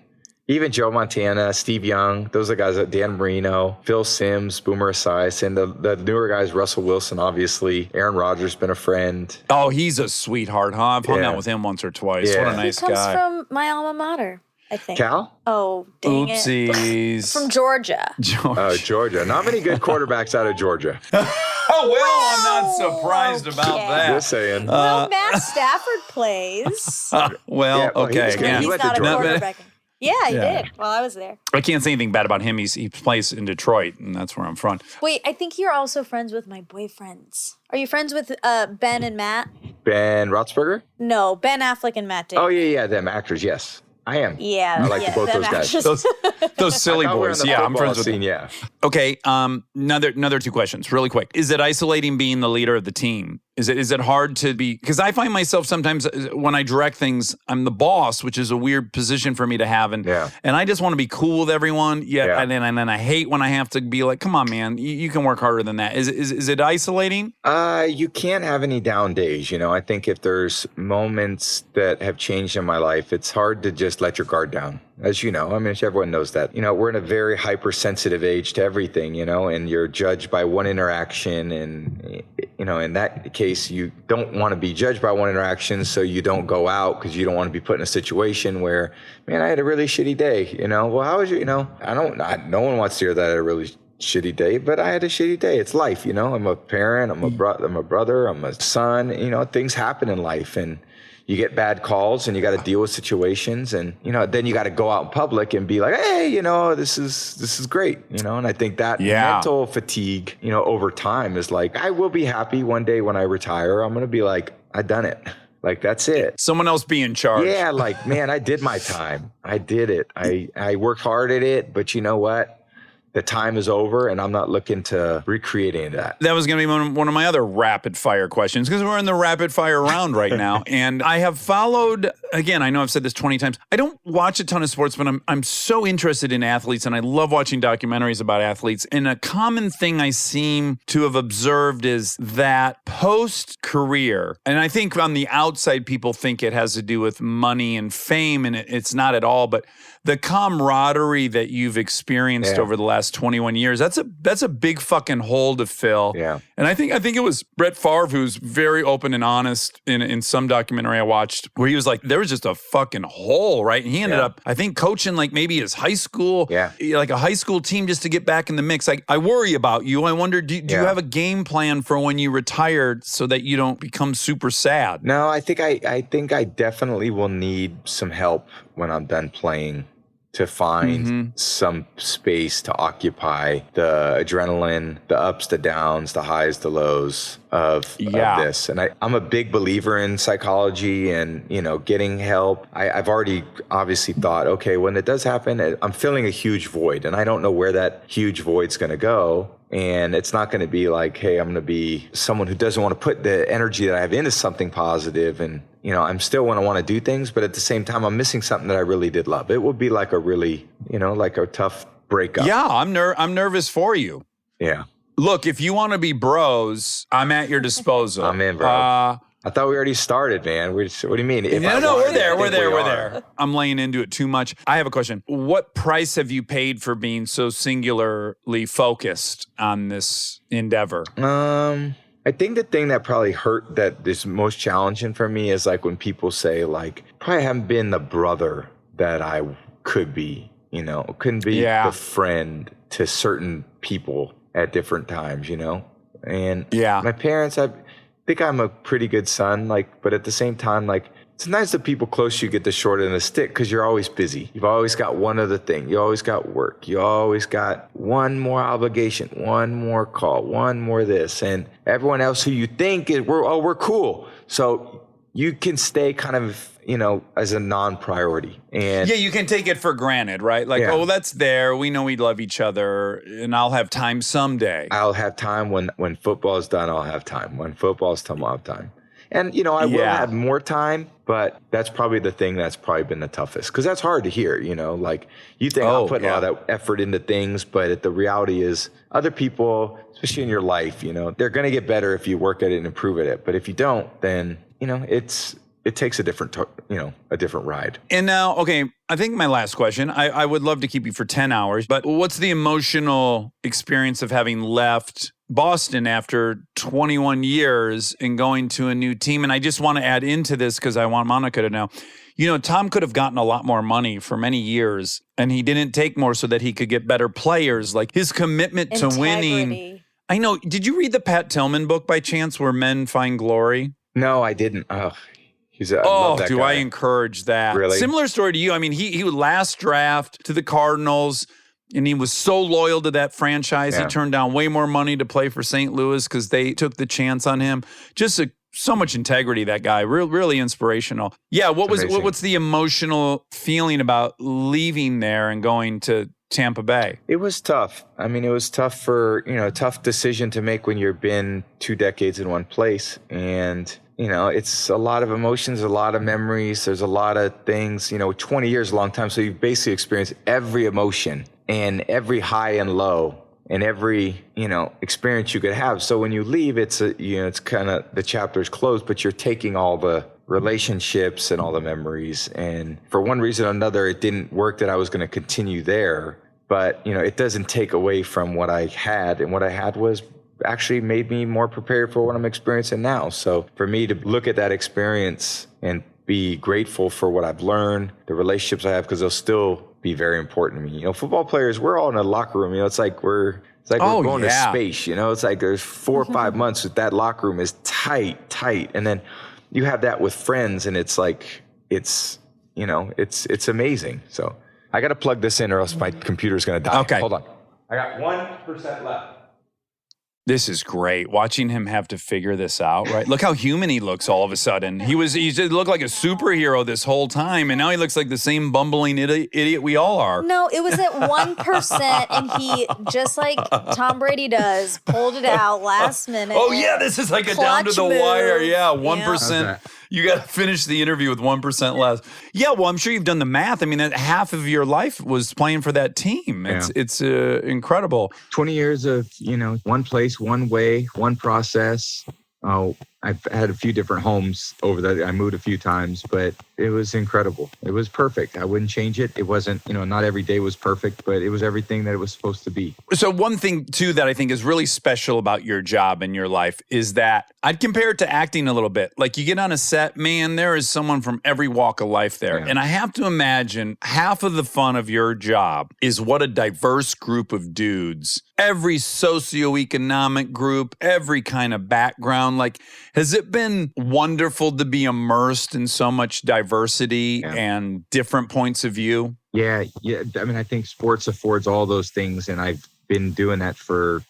even Joe Montana, Steve Young, those are the guys, Dan Marino, Phil Simms, Boomer Esiason, and the newer guys, Russell Wilson, obviously. Aaron Rodgers been a friend. Oh, he's a sweetheart, huh? I've hung out with him once or twice. Yeah. What a nice he comes guy. from my alma mater, I think. Cal? Oh, dang Oopsies. From Georgia. Oh, Georgia. Not many good quarterbacks out of Georgia. Oh, well, I'm not surprised about okay. that. Just saying. Well, Matt Stafford plays. Well, Yeah, well, okay. he's good. Again, He He's went to not a Georgia. quarterback. Yeah, he Yeah. did. While I was there. I can't say anything bad about him. He plays in Detroit, and that's where I'm from. Wait, I think you're also friends with my boyfriends. Are you friends with Ben and Matt? Ben Roethlisberger? No, Ben Affleck and Matt Damon. Oh, yeah, them actors, yes. I am. Yeah, I like both them those guys. actors. Those silly I thought we were in boys. the Yeah, I'm football friends with them. scene, yeah. Okay, another two questions, really quick. Is it isolating being the leader of the team? Is it hard to be? Because I find myself sometimes when I direct things, I'm the boss, which is a weird position for me to have, and I just want to be cool with everyone. And then I hate when I have to be like, come on, man, you can work harder than that. Is it isolating? You can't have any down days. I think if there's moments that have changed in my life, it's hard to just let your guard down. As you know, I mean, everyone knows that. We're in a very hypersensitive age to everything, and you're judged by one interaction. And, in that case, you don't want to be judged by one interaction, so you don't go out because you don't want to be put in a situation where, man, I had a really shitty day. Well, how was your, no one wants to hear that I had a really shitty day, but I had a shitty day. It's life, I'm a parent, I'm a brother, I'm a son, things happen in life, and you get bad calls and you got to deal with situations, and then you got to go out in public and be like, hey, this is great, and I think that mental fatigue, over time is like, I will be happy one day when I retire. I'm going to be like, I done it. Like, that's it. Someone else be in charge. Yeah, like, man, I did my time. I did it. I worked hard at it, but you know what? The time is over, and I'm not looking to recreate any of that. That was going to be one of my other rapid fire questions, because we're in the rapid fire round right now. And I have followed again, I know I've said this 20 times. I don't watch a ton of sports, but I'm so interested in athletes, and I love watching documentaries about athletes. And a common thing I seem to have observed is that post-career, and I think on the outside, people think it has to do with money and fame, and it's not at all. But the camaraderie that you've experienced over the last 21 years, that's a big fucking hole to fill. Yeah. And I think it was Brett Favre who's very open and honest in some documentary I watched where he was like, there was just a fucking hole, right? And he ended up, I think, coaching like maybe his high school, like a high school team just to get back in the mix. Like, I worry about you. I wonder, do you have a game plan for when you retired so that you don't become super sad? No, I think I definitely will need some help when I'm done playing to find some space to occupy the adrenaline, the ups, the downs, the highs, the lows of this. And I'm a big believer in psychology and, getting help. I've already obviously thought, okay, when it does happen, I'm feeling a huge void and I don't know where that huge void's going to go. And it's not going to be like, hey, I'm going to be someone who doesn't want to put the energy that I have into something positive. And, I'm still going to want to do things, but at the same time, I'm missing something that I really did love. It would be like a really, like a tough breakup. Yeah, I'm nervous for you. Yeah. Look, if you want to be bros, I'm at your disposal. I'm in, bro. I thought we already started, man. What do you mean? No, we're there. I'm laying into it too much. I have a question. What price have you paid for being so singularly focused on this endeavor? I think the thing that probably hurt that is most challenging for me is like when people say like, probably haven't been the brother that I could be, couldn't be the friend to certain people at different times, and my parents, I think I'm a pretty good son, but at the same time, sometimes the people close to you get the short end of the stick because you're always busy. You've always got one other thing. You always got work. You always got one more obligation, one more call, one more this. And everyone else who you think is, we're cool. So you can stay kind of, as a non-priority. And you can take it for granted, right? Like, oh, that's there. We know we love each other and I'll have time someday. I'll have time when football's done. I'll have time. When football's done, I'll have time. And, I will have more time, but that's probably the thing that's probably been the toughest. Because that's hard to hear, like you think I'll put a lot of effort into things, but the reality is other people, especially in your life, they're going to get better if you work at it and improve at it. But if you don't, then, it takes a different ride. And now, okay, I think my last question, I would love to keep you for 10 hours, but what's the emotional experience of having left Boston after 21 years and going to a new team? And I just want to add into this because I want Monica to know, Tom could have gotten a lot more money for many years and he didn't take more so that he could get better players. Like his commitment to winning. I know. Did you read the Pat Tillman book by chance, Where Men Find Glory? No, I didn't. I love that guy. I encourage that. Really? Similar story to you. I mean, he would last draft to the Cardinals, and he was so loyal to that franchise. He turned down way more money to play for St. Louis because they took the chance on him. Just so much integrity, that guy. Really inspirational. Yeah, what's the emotional feeling about leaving there and going to Tampa Bay? It was tough. I mean, it was tough tough decision to make when you've been 2 decades in one place. And it's a lot of emotions, a lot of memories. There's a lot of things, 20 years is a long time. So you've basically experienced every emotion and every high and low and every, experience you could have. So when you leave, it's kind of the chapter is closed, but you're taking all the relationships and all the memories. And for one reason or another, it didn't work that I was going to continue there. But, it doesn't take away from what I had. And what I had was actually made me more prepared for what I'm experiencing now. So for me to look at that experience and be grateful for what I've learned, the relationships I have, because they'll still be very important to me. Football players, we're all in a locker room. It's like we're going to space. It's like there's 4 or 5 months that locker room is tight. And then you have that with friends and it's like, it's amazing. So I got to plug this in or else my computer's going to die. Okay. Hold on. I got 1% left. This is great. Watching him have to figure this out, right? Look how human he looks all of a sudden. He looked like a superhero this whole time, and now he looks like the same bumbling idiot we all are. No, it was at 1%, and he, just like Tom Brady does, pulled it out last minute. Oh, yeah, this is like a down to the wire. Yeah, 1%. You got to finish the interview with 1% less. Yeah, well, I'm sure you've done the math. I mean, that half of your life was playing for that team. It's incredible. 20 years of, one place, one way, one process. Oh, I've had a few different homes over that. I moved a few times, but it was incredible. It was perfect. I wouldn't change it. It wasn't, not every day was perfect, but it was everything that it was supposed to be. So one thing, too, that I think is really special about your job and your life is that I'd compare it to acting a little bit. Like you get on a set, man, there is someone from every walk of life there. Yeah. And I have to imagine half of the fun of your job is what a diverse group of dudes, every socioeconomic group, every kind of background. Like, has it been wonderful to be immersed in so much diversity and different points of view? Yeah. I mean, I think sports affords all those things. And I've been doing that for,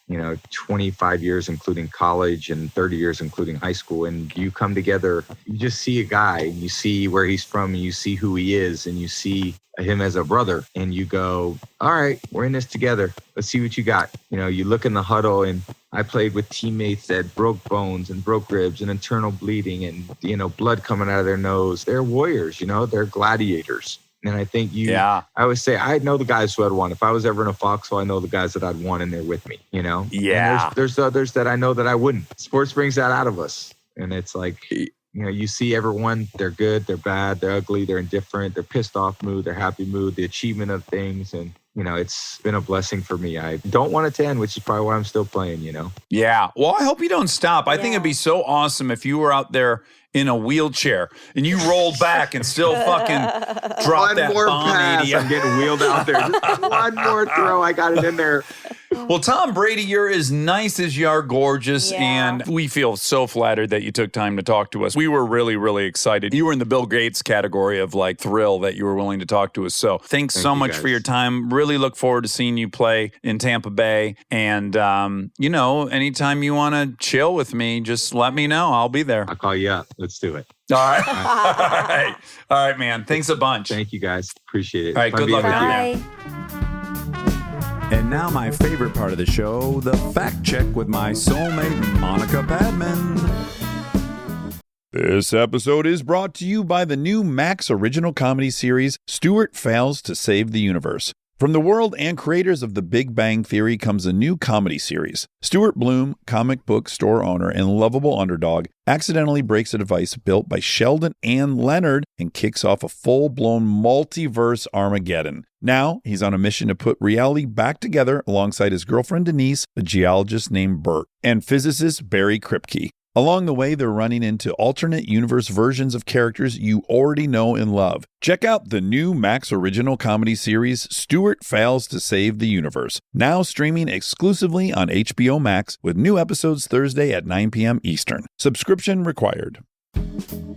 25 years, including college, and 30 years, including high school. And you come together, you just see a guy, and you see where he's from, and you see who he is, and you see him as a brother, and you go, all right, we're in this together. Let's see what you got. You look in the huddle, and I played with teammates that broke bones and broke ribs and internal bleeding and, blood coming out of their nose. They're warriors, they're gladiators. And I think I always say, I know the guys who had won. If I was ever in a foxhole, I know the guys that I'd won and they're with me, Yeah. And there's others that I know that I wouldn't. Sports brings that out of us. And it's like, you see everyone, they're good, they're bad, they're ugly, they're indifferent, they're pissed off mood, they're happy mood, the achievement of things. And, it's been a blessing for me. I don't want it to end, which is probably why I'm still playing, Yeah. Well, I hope you don't stop. I think it'd be so awesome if you were out there in a wheelchair and you rolled back and still fucking dropped that more bomb. pass. 80. I'm getting wheeled out there. Just one more throw. I got it in there. Well, Tom Brady, you're as nice as you are gorgeous, and we feel so flattered that you took time to talk to us. We were really, really excited. You were in the Bill Gates category of like thrill that you were willing to talk to us. So thanks so much for your time. Really look forward to seeing you play in Tampa Bay. And, anytime you want to chill with me, just let me know. I'll be there. I'll call you up. Let's do it. All right. All right, man. Thanks a bunch. Thank you, guys. Appreciate it. All right, Fun good being luck with down you. there. And now my favorite part of the show, the fact check with my soulmate, Monica Padman. This episode is brought to you by the new Max original comedy series, Stuart Fails to Save the Universe. From the world and creators of The Big Bang Theory comes a new comedy series. Stuart Bloom, comic book store owner and lovable underdog, accidentally breaks a device built by Sheldon and Leonard and kicks off a full-blown multiverse Armageddon. Now, he's on a mission to put reality back together alongside his girlfriend Denise, a geologist named Bert, and physicist Barry Kripke. Along the way, they're running into alternate universe versions of characters you already know and love. Check out the new Max original comedy series, Stuart Fails to Save the Universe, now streaming exclusively on HBO Max with new episodes Thursday at 9 p.m. Eastern. Subscription required. Do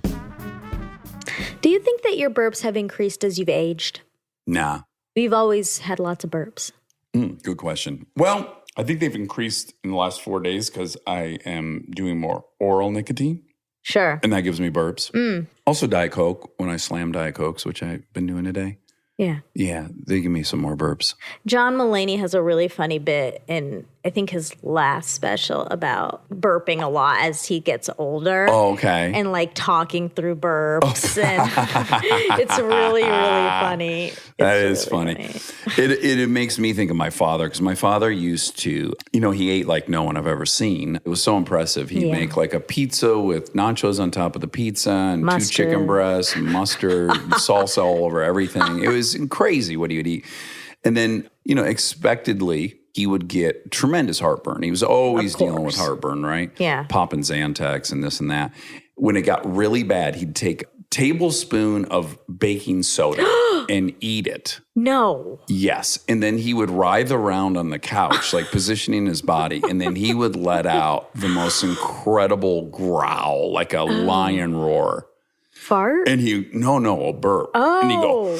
you think that your burps have increased as you've aged? Nah. We've always had lots of burps. Good question. Well, I think they've increased in the last 4 days because I am doing more oral nicotine. Sure. And that gives me burps. Also Diet Coke when I slam Diet Cokes, which I've been doing today. Yeah. Yeah, they give me some more burps. John Mulaney has a really funny bit in, I think, his last special about burping a lot as he gets older. Oh, okay. And like talking through burps. And it's really, really funny. That is funny. It makes me think of my father because my father used to, he ate like no one I've ever seen. It was so impressive. He'd make like a pizza with nachos on top of the pizza and Mustard. 2 chicken breasts, and mustard, salsa all over everything. It was crazy what he would eat. And then, expectedly, he would get tremendous heartburn. He was always dealing with heartburn, right? Yeah. Popping Xanax and this and that. When it got really bad, he'd take a tablespoon of baking soda and eat it. No. Yes. And then he would writhe around on the couch, like positioning his body. And then he would let out the most incredible growl, like a lion roar. Fart? And a burp. Oh. And he'd go,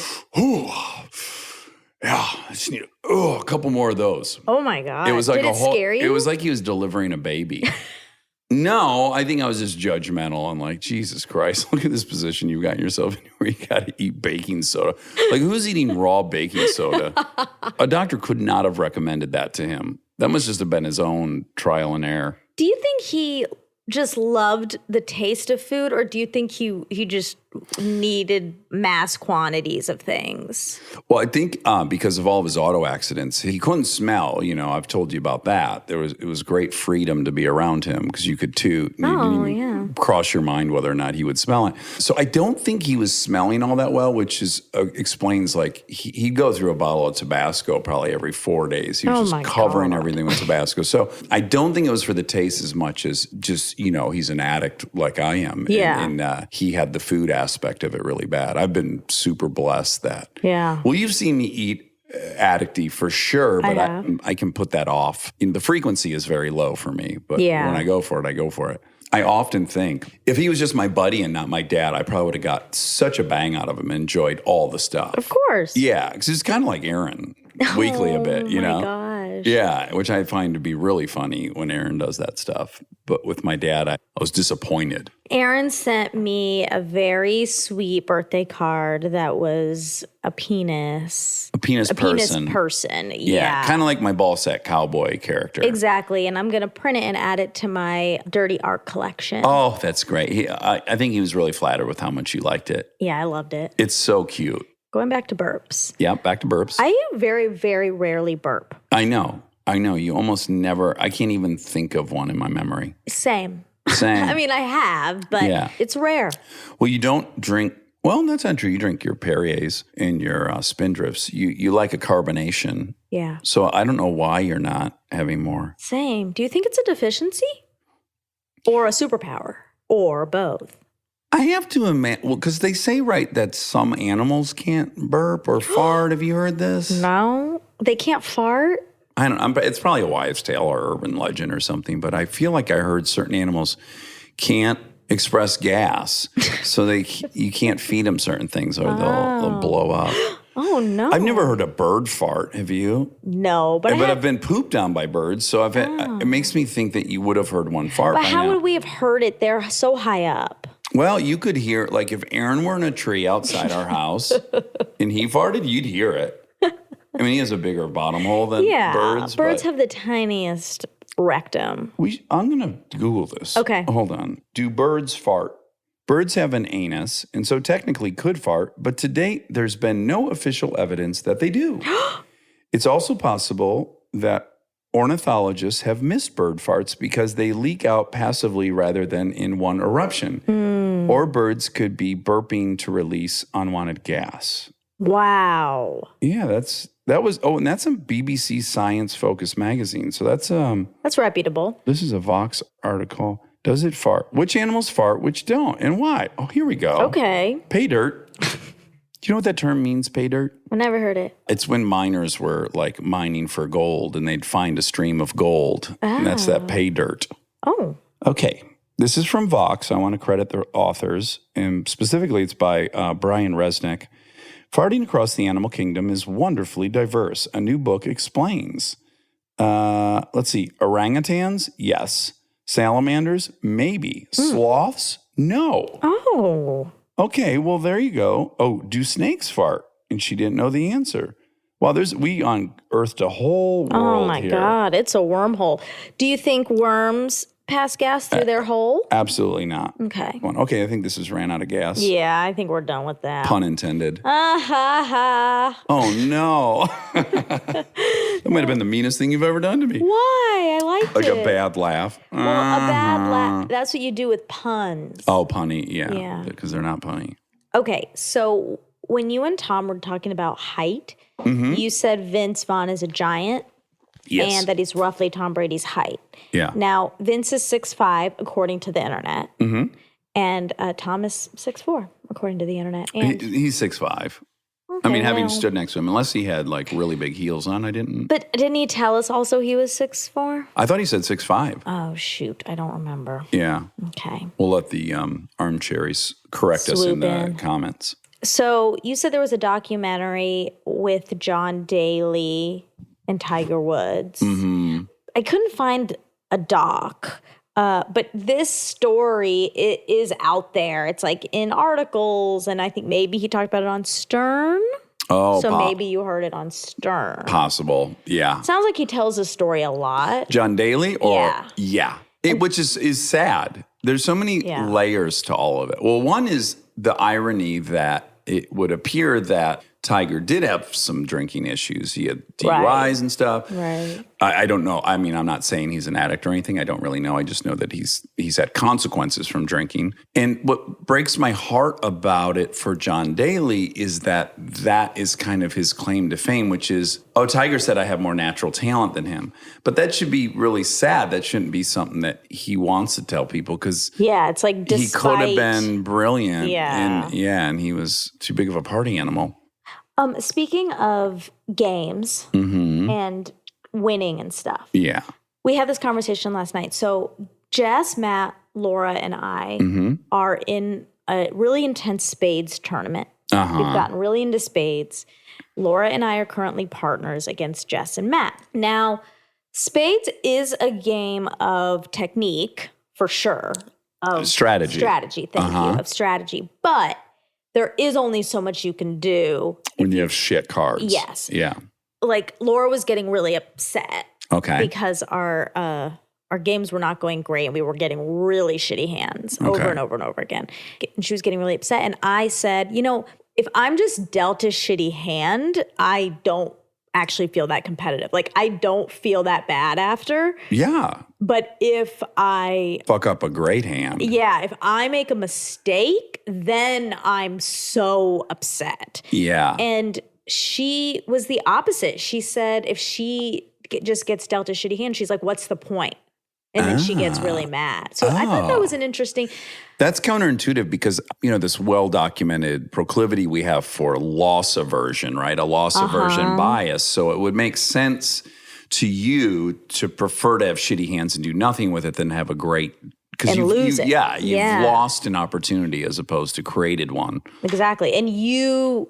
yeah, I just need a couple more of those. Oh my God. It was like Did it scare you? It was like he was delivering a baby. No, I think I was just judgmental. I'm like, Jesus Christ, look at this position you've gotten yourself in where you got to eat baking soda. Like, who's eating raw baking soda? A doctor could not have recommended that to him. That must just have been his own trial and error. Do you think he just loved the taste of food, or do you think he just needed mass quantities of things? Well, I think because of all of his auto accidents, he couldn't smell. I've told you about that. It was great freedom to be around him because you could toot. And you didn't even cross your mind whether or not he would smell it. So I don't think he was smelling all that well, which is explains like he'd go through a bottle of Tabasco probably every 4 days. He was just covering everything with Tabasco. So I don't think it was for the taste as much as just he's an addict like I am. Yeah, and he had the food aspect of it really bad. I've been super blessed that. Yeah. Well, you've seen me eat addicty for sure, but I can put that off. The frequency is very low for me, but when I go for it, I go for it. I often think if he was just my buddy and not my dad, I probably would have got such a bang out of him and enjoyed all the stuff. Of course. Yeah, because it's kind of like Aaron weekly a bit, you know? Oh, my gosh. Yeah, which I find to be really funny when Aaron does that stuff. But with my dad, I was disappointed. Aaron sent me a very sweet birthday card that was a penis. A penis person. Penis person, Yeah, kind of like my ball sack cowboy character. Exactly, and I'm going to print it and add it to my dirty art collection. Oh, that's great. I think he was really flattered with how much you liked it. Yeah, I loved it. It's so cute. Going back to burps. Yeah, back to burps. I very, very rarely burp. I know. You almost never, I can't even think of one in my memory. Same. I mean, I have, but it's rare. Well, you don't drink, well, that's not true. You drink your Perriers and your Spindrifts. You like a carbonation. Yeah. So I don't know why you're not having more. Same. Do you think it's a deficiency or a superpower or both? I have to imagine, well, because they say, right, that some animals can't burp or fart. Have you heard this? No, they can't fart. I don't know. It's probably a wives' tale or urban legend or something, but I feel like I heard certain animals can't express gas, so you can't feed them certain things or they'll blow up. Oh, no. I've never heard a bird fart. Have you? No, but I've been pooped on by birds, so it makes me think that you would have heard one fart. But how would we have heard it? They're so high up. Well, you could hear, like if Aaron were in a tree outside our house and he farted, you'd hear it. I mean, he has a bigger bottom hole than birds. Birds have the tiniest rectum. I'm going to Google this. Okay. Hold on. Do birds fart? Birds have an anus and so technically could fart, but to date, there's been no official evidence that they do. It's also possible that ornithologists have missed bird farts because they leak out passively rather than in one eruption. Or birds could be burping to release unwanted gas. Wow. Yeah, and that's a BBC Science Focus magazine. So that's reputable. This is a Vox article. Does it fart? Which animals fart, which don't, and why? Oh, here we go. Okay. Pay dirt. Do you know what that term means, pay dirt? I never heard it. It's when miners were like mining for gold and they'd find a stream of gold. And that's that pay dirt. Oh. Okay. This is from Vox. I want to credit the authors. And specifically, it's by Brian Resnick. Farting across the animal kingdom is wonderfully diverse. A new book explains. Let's see. Orangutans? Yes. Salamanders? Maybe. Sloths? No. Oh. Okay, well, there you go. Oh, do snakes fart? And she didn't know the answer. Well, we unearthed a whole world here. Oh, my God. It's a wormhole. Do you think worms pass gas through their hole? Absolutely not. Okay. Okay, I think this has ran out of gas. Yeah, I think we're done with that. Pun intended. Ha. Oh, no. That might have been the meanest thing you've ever done to me. Why? I liked Like it. a bad laugh. Well, a bad laugh. That's what you do with puns. Oh, punny. Yeah. Yeah. Because they're not punny. Okay, so when you and Tom were talking about height, you said Vince Vaughn is a giant. Yes. And that he's roughly Tom Brady's height. Yeah. Now, Vince is 6'5", according to the internet. And Tom is 6'4", according to the internet. And He's 6'5". I mean, having stood next to him, unless he had like really big heels on, I didn't. But didn't he tell us also he was 6'4"? I thought he said 6'5". Oh, shoot. I don't remember. Yeah. Okay. We'll let the armcharies correct us in the comments. So you said there was a documentary with John Daly and Tiger Woods. I couldn't find a doc, but this story is out there. It's like in articles, and I think maybe he talked about it on Stern. Oh, so maybe you heard it on Stern. Possible, yeah. Sounds like he tells his story a lot. John Daly, or Yeah. Which is sad. There's so many Yeah. layers to all of it. Well, one is the irony that it would appear that Tiger did have some drinking issues. He had DUIs and stuff. Right. I don't know. I mean, I'm not saying he's an addict or anything. I don't really know. I just know that he's had consequences from drinking. And what breaks my heart about it for John Daly is that is kind of his claim to fame, which is, oh, Tiger said I have more natural talent than him. But that should be really sad. That shouldn't be something that he wants to tell people because Yeah, it's like he could have been brilliant. Yeah. And he was too big of a party animal. Speaking of games and winning and stuff, Yeah. we had this conversation last night. So Jess, Matt, Laura, and I are in a really intense spades tournament. We've gotten really into spades. Laura and I are currently partners against Jess and Matt. Now, spades is a game of technique for sure. Of Strategy. Thank you. Of strategy. But there is only so much you can do. When you have shit cards. Yes. Yeah. Like Laura was getting really upset Okay. because our games were not going great and we were getting really shitty hands over and over and over again. And she was getting really upset. And I said, if I'm just dealt a shitty hand, I don't actually feel that competitive. Like I don't feel that bad after. Yeah. But if I Fuck up a great hand. if I make a mistake, then I'm so upset. Yeah. And she was the opposite. She said if she just gets dealt a shitty hand, she's like, what's the point? And then she gets really mad. So I thought that was an interesting. That's counterintuitive because, this well-documented proclivity we have for loss aversion, right? A loss aversion bias. So it would make sense to you to prefer to have shitty hands and do nothing with it than have a great, because lose it. Yeah, you've lost an opportunity as opposed to created one. Exactly. And you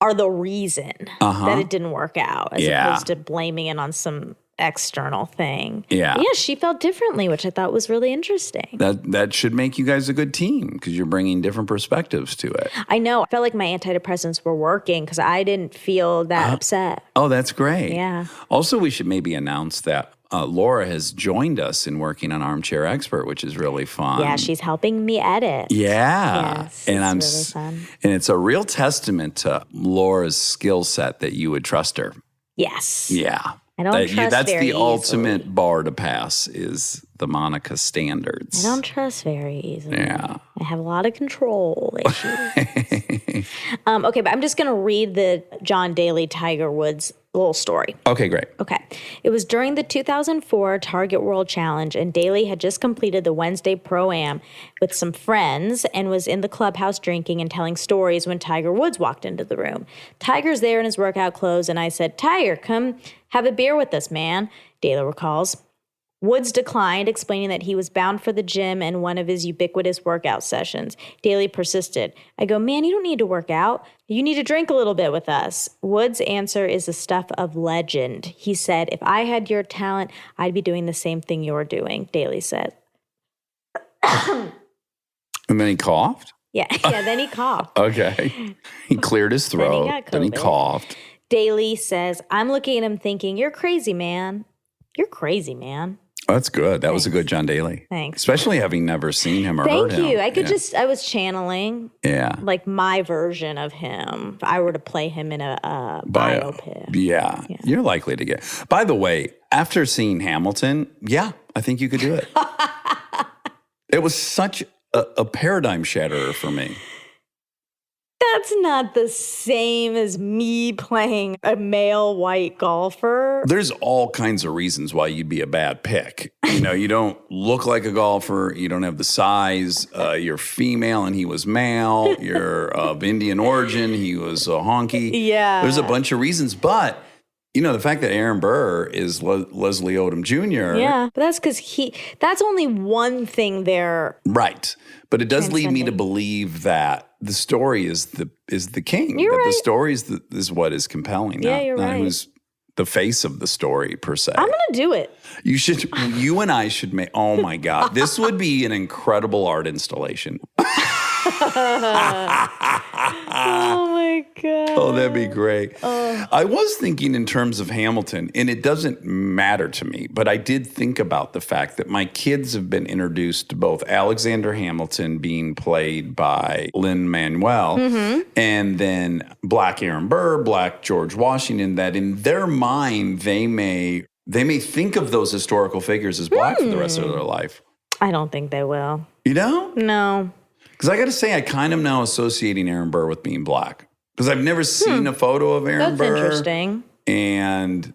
are the reason that it didn't work out as opposed to blaming it on some external thing. Yeah. Yeah, she felt differently, which I thought was really interesting. That should make you guys a good team because you're bringing different perspectives to it. I know. I felt like my antidepressants were working because I didn't feel that upset. Oh, that's great. Yeah. Also, we should maybe announce that Laura has joined us in working on Armchair Expert, which is really fun. Yeah, she's helping me edit. Yeah. Yes, and it's really fun. And it's a real testament to Laura's skill set that you would trust her. Yes. Yeah. I don't trust That's very the ultimate easily. bar to pass is the Monica standards. I don't trust very easily. Yeah. I have a lot of control issues. Okay, but I'm just going to read the John Daly Tiger Woods little story. Okay, great. Okay. It was during the 2004 Target World Challenge, and Daly had just completed the Wednesday Pro-Am with some friends and was in the clubhouse drinking and telling stories when Tiger Woods walked into the room. Tiger's there in his workout clothes, and I said, Tiger, come have a beer with us, man, Daly recalls. Woods declined, explaining that he was bound for the gym and one of his ubiquitous workout sessions. Daly persisted. I go, man, you don't need to work out. You need to drink a little bit with us. Woods' answer is the stuff of legend. He said, if I had your talent, I'd be doing the same thing you're doing, Daly said. And then he coughed? Yeah, then he coughed. Okay. He cleared his throat. Then he COVID. coughed. Daly says, I'm looking at him thinking, you're crazy, man. You're crazy, man. Oh, that's good. That was a good John Daly. Thanks. Especially having never seen him or heard Thank him. you. I was channeling like my version of him. If I were to play him in a biopic. Yeah. You're likely to get. By the way, after seeing Hamilton, I think you could do it. It was such a paradigm shatterer for me. That's not the same as me playing a male white golfer. There's all kinds of reasons why you'd be a bad pick. You don't look like a golfer. You don't have the size. You're female and he was male. You're of Indian origin. He was a honky. Yeah. There's a bunch of reasons. But, the fact that Aaron Burr is Leslie Odom Jr. Yeah, but that's because that's only one thing there. Right. But it does lead me to believe that the story is the king. You're that right. the story is what is compelling. Yeah, not, you're not right. who's the face of the story per se. I'm going to do it. You and I should make, oh my God, this would be an incredible art installation. Oh my my God. Oh, that'd be great. I was thinking in terms of Hamilton, and it doesn't matter to me, but I did think about the fact that my kids have been introduced to both Alexander Hamilton being played by Lin-Manuel and then Black Aaron Burr, Black George Washington, that in their mind, they may think of those historical figures as black for the rest of their life. I don't think they will. You know? No. Because I got to say, I kind of now associating Aaron Burr with being black. Because I've never seen a photo of Aaron That's Burr. interesting. And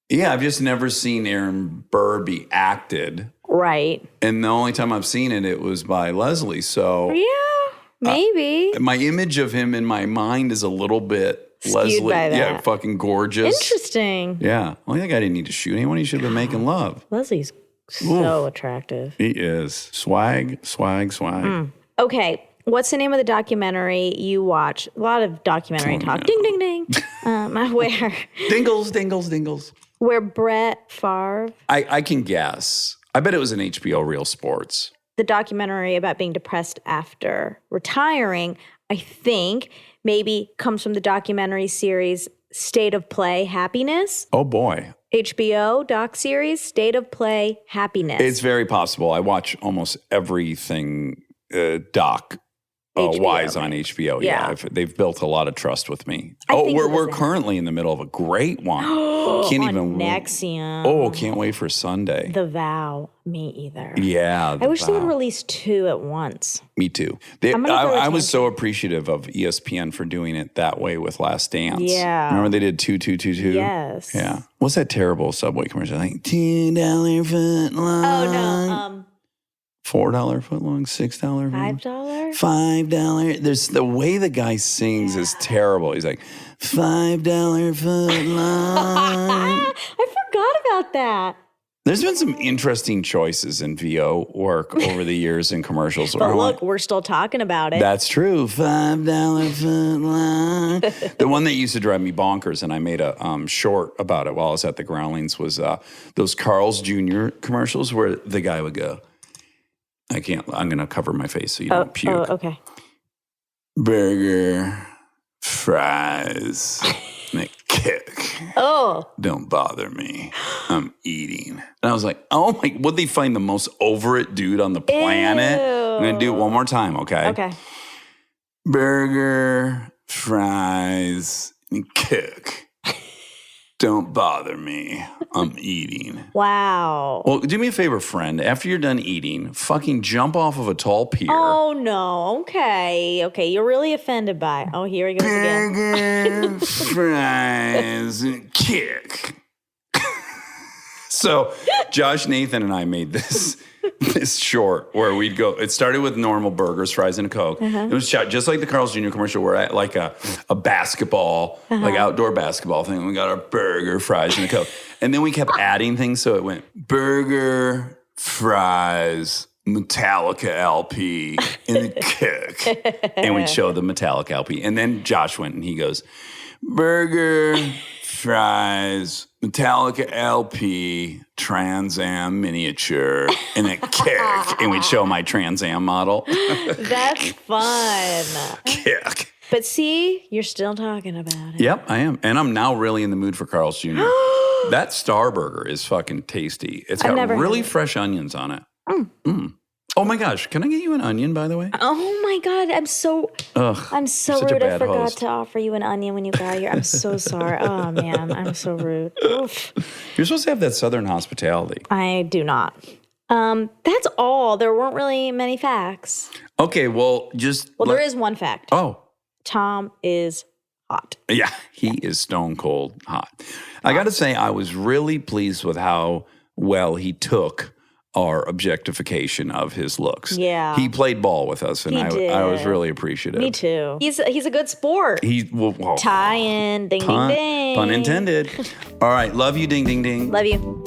yeah, I've just never seen Aaron Burr be acted. Right. And the only time I've seen it was by Leslie. So Yeah, maybe. my image of him in my mind is a little bit Skewed Leslie. by that. Yeah, fucking gorgeous. Interesting. Yeah. Well, that guy didn't need to shoot anyone. He should have been making love. Leslie's so attractive. He is. Swag. Okay. What's the name of the documentary you watch? A lot of documentary talk. Ding, ding, ding. Where Dingles. where Brett Favre, I can guess. I bet it was an HBO Real Sports. the documentary about being depressed after retiring, I think maybe comes from the documentary series State of Play Happiness. Oh, boy. HBO doc series State of Play Happiness. It's very possible. I watch almost everything doc HBO, wise right? on HBO. Yeah. They've built a lot of trust with me. I think it We're was currently in the middle of a great one. Can't on even. Nexium. Oh, can't wait for Sunday. The Vow. Me either. Yeah. I wish they would Vow. release 2 at once. Me too. I'm gonna throw a I was tangent. so appreciative of ESPN for doing it that way with Last Dance. Yeah. Remember they did 2-2-2-2? Yes. Yeah. What's that terrible Subway commercial? Like $10 foot long. Oh no. $4 foot long, $6 foot long. $5? $5. There's the way the guy sings is terrible. He's like, $5 foot long. I forgot about that. There's been some interesting choices in VO work over the years in commercials. where But I'm look, like, we're still talking about it. that's true. $5 foot long. The one that used to drive me bonkers, and I made a short about it while I was at the Groundlings, was those Carl's Jr. commercials where the guy would go, I'm going to cover my face so you don't puke. Okay. Burger, fries, and a kick. Oh. Don't bother me. I'm eating. And I was like, oh my, would they find the most over it dude on the planet? I'm going to do it one more time, okay? Okay. Burger, fries, and kick. Don't bother me. I'm eating. Wow. Well, do me a favor, friend. After you're done eating, fucking jump off of a tall pier. Oh no. Okay. Okay. You're really offended by it. Oh, here he goes again. Burger, fries, and kick. So Josh, Nathan, and I made this short where we'd go. It started with normal burgers, fries, and a Coke. It was shot just like the Carl's Jr. commercial, where at like a basketball, like outdoor basketball thing. We got our burger, fries, and a Coke, and then we kept adding things. So it went burger, fries, Metallica LP, and a kick, and we'd show the Metallica LP, and then Josh went and he goes, burger, fries, Metallica LP, Trans Am miniature, and a kick. And we'd show my Trans Am model. That's fun. Kick. But see, you're still talking about it. Yep, I am. And I'm now really in the mood for Carl's Jr. That Star Burger is fucking tasty. It's I've got never really had it. fresh onions on it. Oh my gosh, can I get you an onion, by the way? Oh my God, I'm so such a rude. I bad forgot host. to offer you an onion when you got here. I'm so sorry. Oh man, I'm so rude. Oof. You're supposed to have that Southern hospitality. I do not. That's all. There weren't really many facts. Okay, well, just... Well, there is one fact. Oh, Tom is hot. yeah, he is stone cold hot. I got to say, I was really pleased with how well he took our objectification of his looks. Yeah. He played ball with us, and He I was did. really appreciative. Me too. He's a good sport. Well, Tie in, ding, ding, ding. Pun intended. All right, love you, ding, ding, ding. Love you.